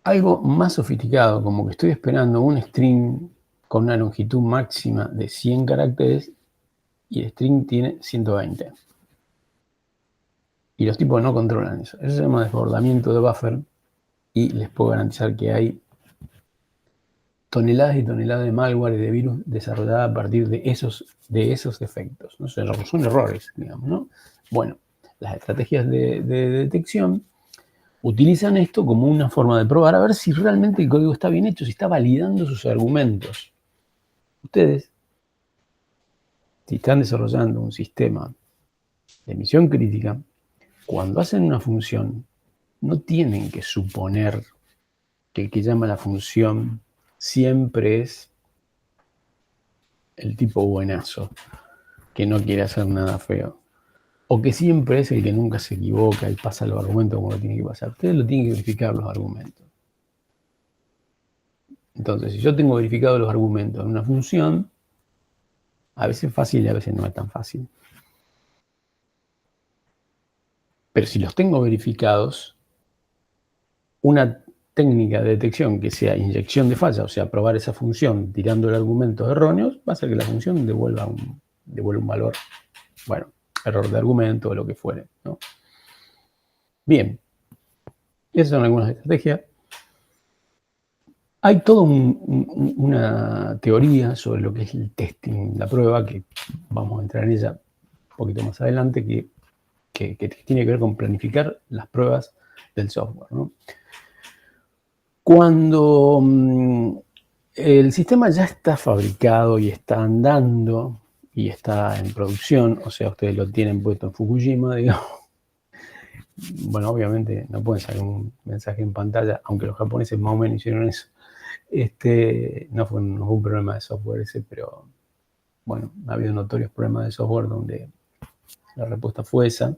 Algo más sofisticado, como que estoy esperando un string con una longitud máxima de 100 caracteres y el string tiene 120. Y los tipos no controlan eso. Eso se llama desbordamiento de buffer y les puedo garantizar que hay toneladas y toneladas de malware y de virus desarrollada a partir de esos efectos. ¿No? Son errores, digamos, ¿no? Bueno, las estrategias de detección utilizan esto como una forma de probar a ver si realmente el código está bien hecho, si está validando sus argumentos. Ustedes, si están desarrollando un sistema de misión crítica, cuando hacen una función, no tienen que suponer que el que llama la función siempre es el tipo buenazo, que no quiere hacer nada feo. O que siempre es el que nunca se equivoca y pasa los argumentos como lo tiene que pasar. Ustedes lo tienen que verificar los argumentos. Entonces, si yo tengo verificados los argumentos en una función, a veces es fácil y a veces no es tan fácil. Pero si los tengo verificados, una técnica de detección que sea inyección de falla, o sea, probar esa función tirando el argumentos erróneos, va a hacer que la función devuelva un valor, bueno, error de argumento o lo que fuere, ¿no? Bien, esas son algunas estrategias. Hay toda una teoría sobre lo que es el testing, la prueba, que vamos a entrar en ella un poquito más adelante, que tiene que ver con planificar las pruebas del software, ¿no? Cuando el sistema ya está fabricado y está andando y está en producción, o sea, ustedes lo tienen puesto en Fukushima, digamos, bueno, obviamente no pueden sacar un mensaje en pantalla, aunque los japoneses más o menos hicieron eso. No fue un problema de software ese, pero bueno, ha habido notorios problemas de software donde la respuesta fue esa.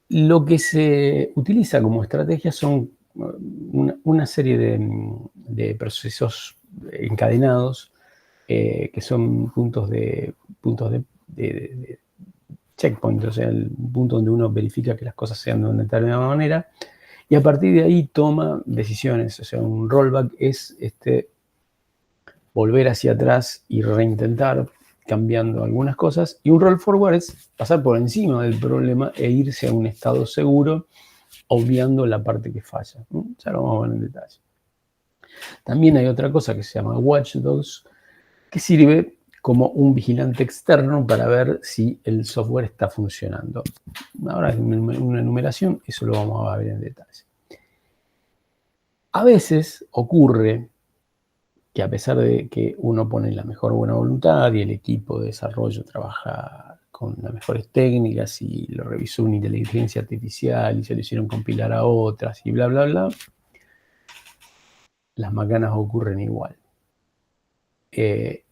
Lo que se utiliza como estrategia son una serie de procesos encadenados que son puntos de checkpoint, o sea, el punto donde uno verifica que las cosas sean de una determinada manera, y a partir de ahí toma decisiones. O sea, un rollback es volver hacia atrás y reintentar cambiando algunas cosas, y un roll forward es pasar por encima del problema e irse a un estado seguro, obviando la parte que falla, ¿no? Ya lo vamos a ver en detalle. También hay otra cosa que se llama watchdogs, que sirve como un vigilante externo para ver si el software está funcionando. Ahora, en una enumeración, eso lo vamos a ver en detalle. A veces ocurre que, a pesar de que uno pone la mejor buena voluntad y el equipo de desarrollo trabaja con las mejores técnicas y lo revisó una inteligencia artificial y se lo hicieron compilar a otras y bla, bla, bla, las macanas ocurren igual.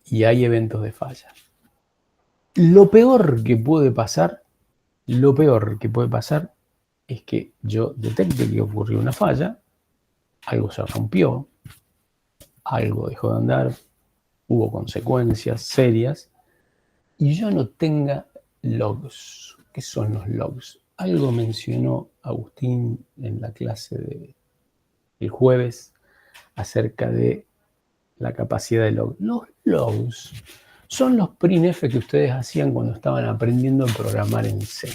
Y hay eventos de falla. Lo peor que puede pasar es que yo detecte que ocurrió una falla, algo se rompió, algo dejó de andar, hubo consecuencias serias, y yo no tenga logs. ¿Qué son los logs? Algo mencionó Agustín en la clase del jueves acerca de la capacidad de log. Los logs son los printf que ustedes hacían cuando estaban aprendiendo a programar en C,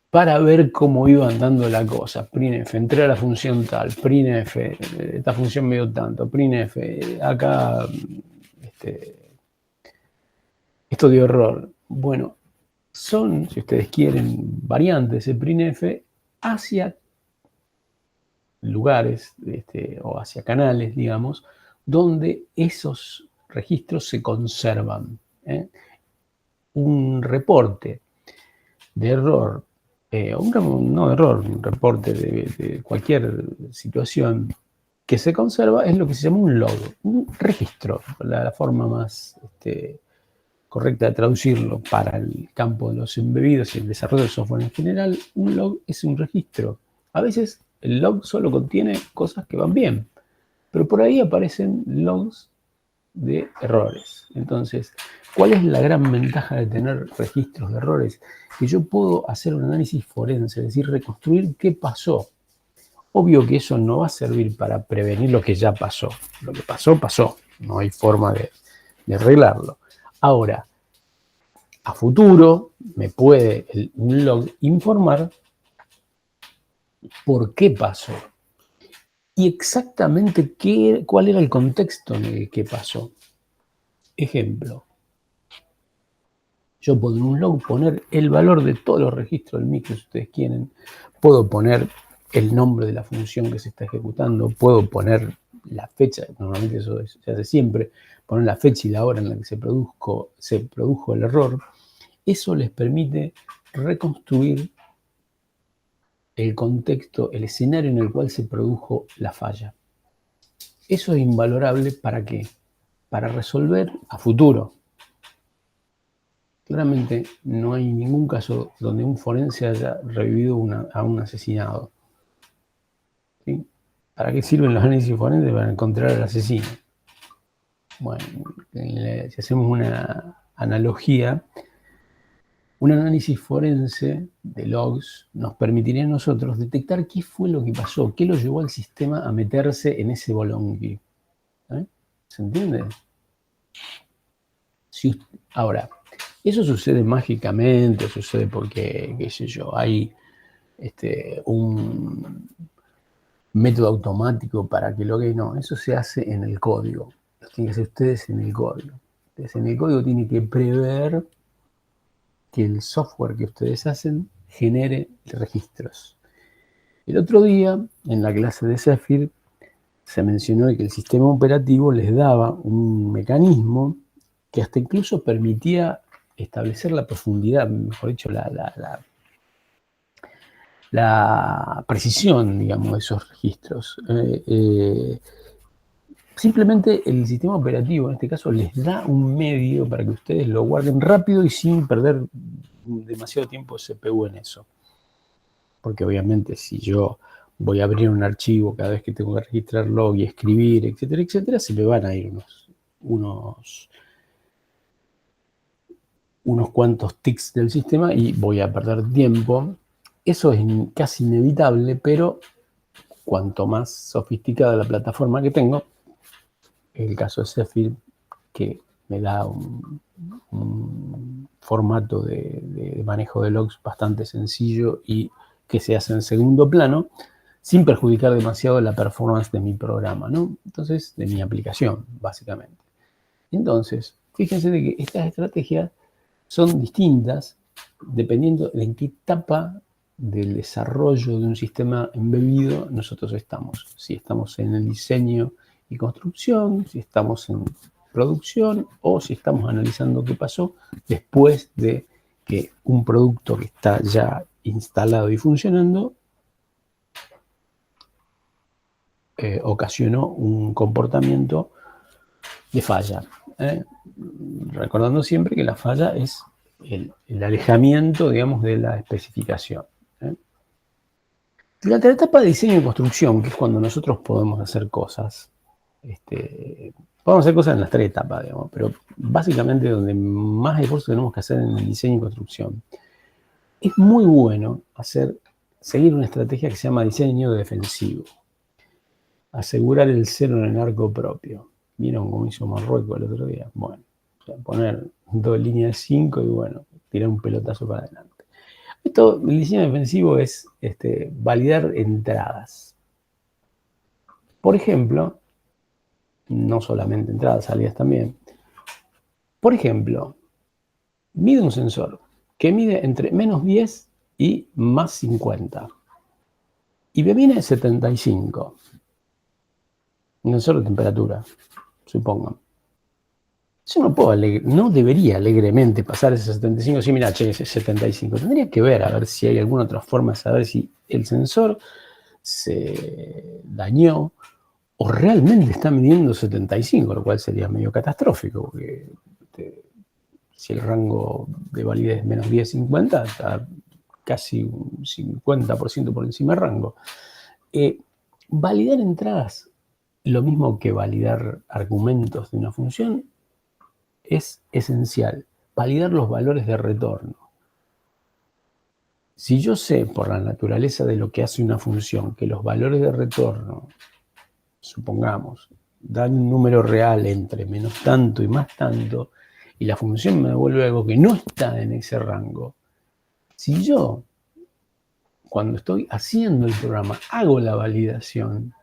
para ver cómo iba andando la cosa. Printf, entré a la función tal, printf, esta función me dio tanto, printf, acá esto dio error. Bueno, son, si ustedes quieren, variantes de printf hacia lugares o hacia canales, digamos, donde esos registros se conservan. Un reporte de error, un reporte de cualquier situación que se conserva es lo que se llama un log, un registro, la forma más correcta de traducirlo para el campo de los embebidos y el desarrollo del software en general. Un log es un registro. A veces el log solo contiene cosas que van bien, pero por ahí aparecen logs de errores. Entonces, ¿cuál es la gran ventaja de tener registros de errores? Que yo puedo hacer un análisis forense, es decir, reconstruir qué pasó. Obvio que eso no va a servir para prevenir lo que ya pasó. Lo que pasó, pasó. No hay forma de arreglarlo. Ahora, a futuro me puede un log informar por qué pasó y exactamente cuál era el contexto en el que pasó. Ejemplo, yo puedo en un log poner el valor de todos los registros del micro, si ustedes quieren. Puedo poner el nombre de la función que se está ejecutando. Puedo poner la fecha, normalmente eso se hace siempre, poner la fecha y la hora en la que se produjo el error. Eso les permite reconstruir el contexto, el escenario en el cual se produjo la falla. Eso es invalorable. ¿Para qué? Para resolver a futuro. Claramente no hay ningún caso donde un forense haya revivido a un asesinado. ¿Sí? ¿Para qué sirven los análisis forenses? Para encontrar al asesino. Bueno, si hacemos una analogía, un análisis forense de logs nos permitiría a nosotros detectar qué fue lo que pasó, qué lo llevó al sistema a meterse en ese bolonqui. ¿Se entiende? Ahora, eso sucede mágicamente, sucede porque, qué sé yo, hay un método automático para que lo haga. No, eso se hace en el código. Lo tienen que hacer ustedes en el código. Entonces, en el código tiene que prever que el software que ustedes hacen genere registros. El otro día, en la clase de Zephyr, se mencionó que el sistema operativo les daba un mecanismo que hasta incluso permitía establecer la profundidad, mejor dicho, la precisión, digamos, de esos registros. Simplemente el sistema operativo, en este caso, les da un medio para que ustedes lo guarden rápido y sin perder demasiado tiempo CPU en eso. Porque obviamente si yo voy a abrir un archivo cada vez que tengo que registrar log y escribir, etcétera, etcétera, se me van a ir unos cuantos tics del sistema y voy a perder tiempo. Eso es casi inevitable, pero cuanto más sofisticada la plataforma que tengo, el caso de Zephyr, que me da un formato de manejo de logs bastante sencillo y que se hace en segundo plano, sin perjudicar demasiado la performance de mi programa, ¿no? Entonces, de mi aplicación, básicamente. Entonces, fíjense de que estas estrategias son distintas dependiendo de en qué etapa del desarrollo de un sistema embebido nosotros estamos. Si estamos en el diseño y construcción, si estamos en producción o si estamos analizando qué pasó después de que un producto que está ya instalado y funcionando ocasionó un comportamiento de falla. Recordando siempre que la falla es el alejamiento, digamos, de la especificación. Durante la etapa de diseño y construcción, que es cuando nosotros podemos hacer cosas, podemos hacer cosas en las tres etapas, digamos, pero básicamente donde más esfuerzo tenemos que hacer en el diseño y construcción, es muy bueno seguir una estrategia que se llama diseño defensivo. Asegurar el cero en el arco propio. ¿Vieron cómo hizo Marruecos el otro día? Bueno, o sea, poner 2 líneas de 5 y bueno, tirar un pelotazo para adelante. El diseño defensivo es validar entradas. Por ejemplo, no solamente entradas, salidas también. Por ejemplo, mide un sensor que mide entre menos 10 y más 50. Y me viene 75. Un sensor de temperatura, supongan. Yo no debería alegremente pasar ese 75. Sí, mira, che, ese 75. Tendría que ver a ver si hay alguna otra forma de saber si el sensor se dañó o realmente está midiendo 75, lo cual sería medio catastrófico, porque si el rango de validez es menos 10, 50, está casi un 50% por encima del rango. Validar entradas, lo mismo que validar argumentos de una función, es esencial. Validar los valores de retorno. Si yo sé por la naturaleza de lo que hace una función que los valores de retorno, supongamos, dan un número real entre menos tanto y más tanto, y la función me devuelve algo que no está en ese rango, si yo, cuando estoy haciendo el programa, hago la validación,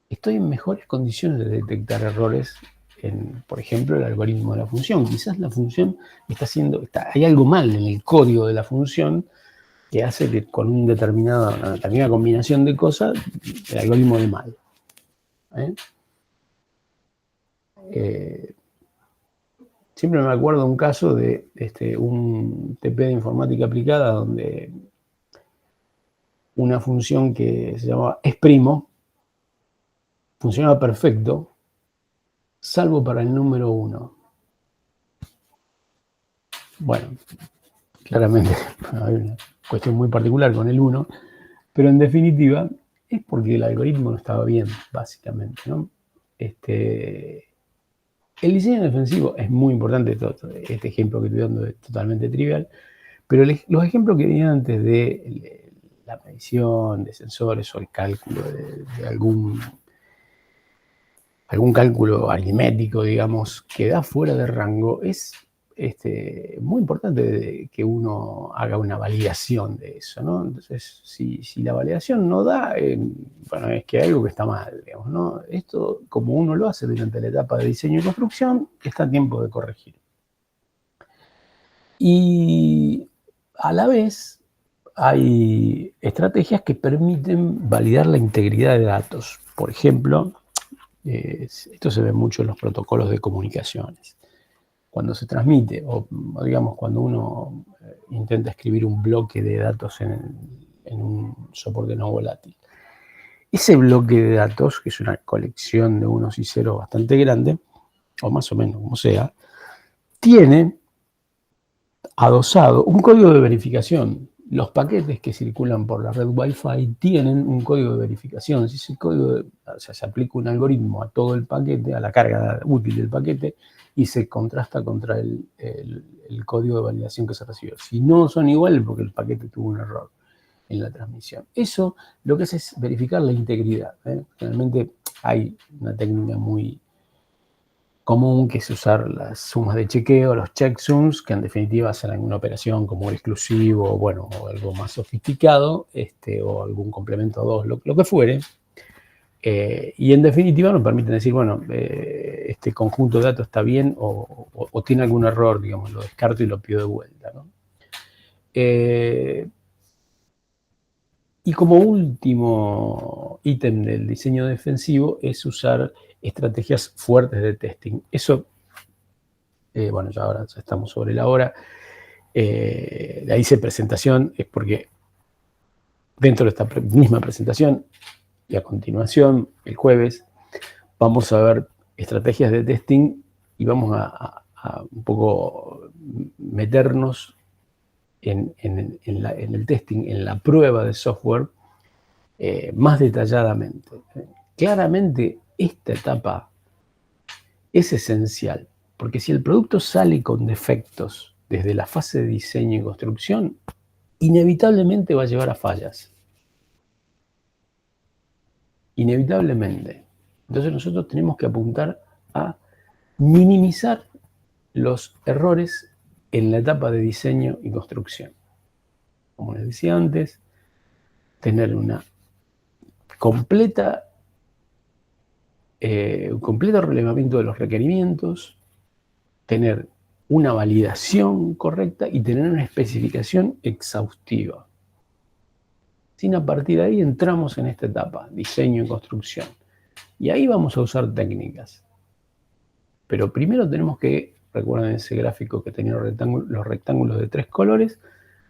estoy en mejores condiciones de detectar errores en, por ejemplo, el algoritmo de la función. Quizás la función hay algo mal en el código de la función que hace que con una determinada combinación de cosas, el algoritmo de mal. Siempre me acuerdo de un caso de un TP de informática aplicada donde una función que se llamaba esprimo funcionaba perfecto, salvo para el número 1. Bueno, claramente hay una cuestión muy particular con el 1, pero en definitiva es porque el algoritmo no estaba bien, básicamente, ¿no? El diseño defensivo es muy importante. Este ejemplo que estoy dando es totalmente trivial, pero los ejemplos que di antes de la medición de sensores o el cálculo de algún cálculo aritmético, digamos, que da fuera de rango, es muy importante que uno haga una validación de eso, ¿no? Entonces, si la validación no da, bueno, es que hay algo que está mal, digamos, ¿no? Esto, como uno lo hace durante la etapa de diseño y construcción, está a tiempo de corregir. Y a la vez hay estrategias que permiten validar la integridad de datos. Por ejemplo, esto se ve mucho en los protocolos de comunicaciones. Cuando se transmite, o digamos, cuando uno intenta escribir un bloque de datos en un soporte no volátil. Ese bloque de datos, que es una colección de unos y ceros bastante grande, o más o menos como sea, tiene adosado un código de verificación. Los paquetes que circulan por la red Wi-Fi tienen un código de verificación. Si ese código, o sea, se aplica un algoritmo a todo el paquete, a la carga útil del paquete, y se contrasta contra el código de validación que se recibió. Si no son iguales, porque el paquete tuvo un error en la transmisión. Eso lo que hace es verificar la integridad. Generalmente hay una técnica muy común, que es usar las sumas de chequeo, los checksums, que en definitiva hacen alguna operación como exclusivo, bueno, o algo más sofisticado, o algún complemento 2, lo que fuere. Y en definitiva nos permiten decir, bueno, este conjunto de datos está bien o tiene algún error, digamos, lo descarto y lo pido de vuelta, ¿no? Y como último ítem del diseño defensivo es usar estrategias fuertes de testing. Eso, bueno, ya ahora ya estamos sobre la hora. De ahí hice presentación, es porque dentro de esta misma presentación y a continuación, el jueves, vamos a ver estrategias de testing y vamos a un poco meternos en el testing, en la prueba de software, más detalladamente. Claramente, esta etapa es esencial, porque si el producto sale con defectos desde la fase de diseño y construcción, inevitablemente va a llevar a fallas. Inevitablemente. Entonces nosotros tenemos que apuntar a minimizar los errores en la etapa de diseño y construcción. Como les decía antes, tener un completo relevamiento de los requerimientos, tener una validación correcta y tener una especificación exhaustiva. Sin a partir de ahí entramos en esta etapa, diseño y construcción. Y ahí vamos a usar técnicas. Pero primero tenemos que, recuerden ese gráfico que tenía los rectángulos de 3 colores,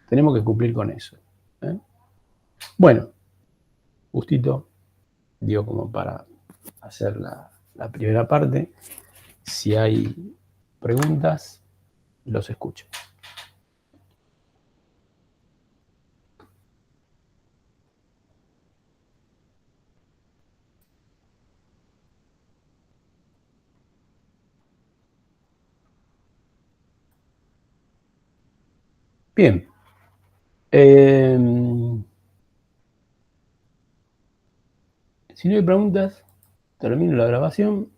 tenemos que cumplir con eso. Bueno, justito dio como para hacer la primera parte. Si hay preguntas, los escucho. Bien. Si no hay preguntas, termino la grabación.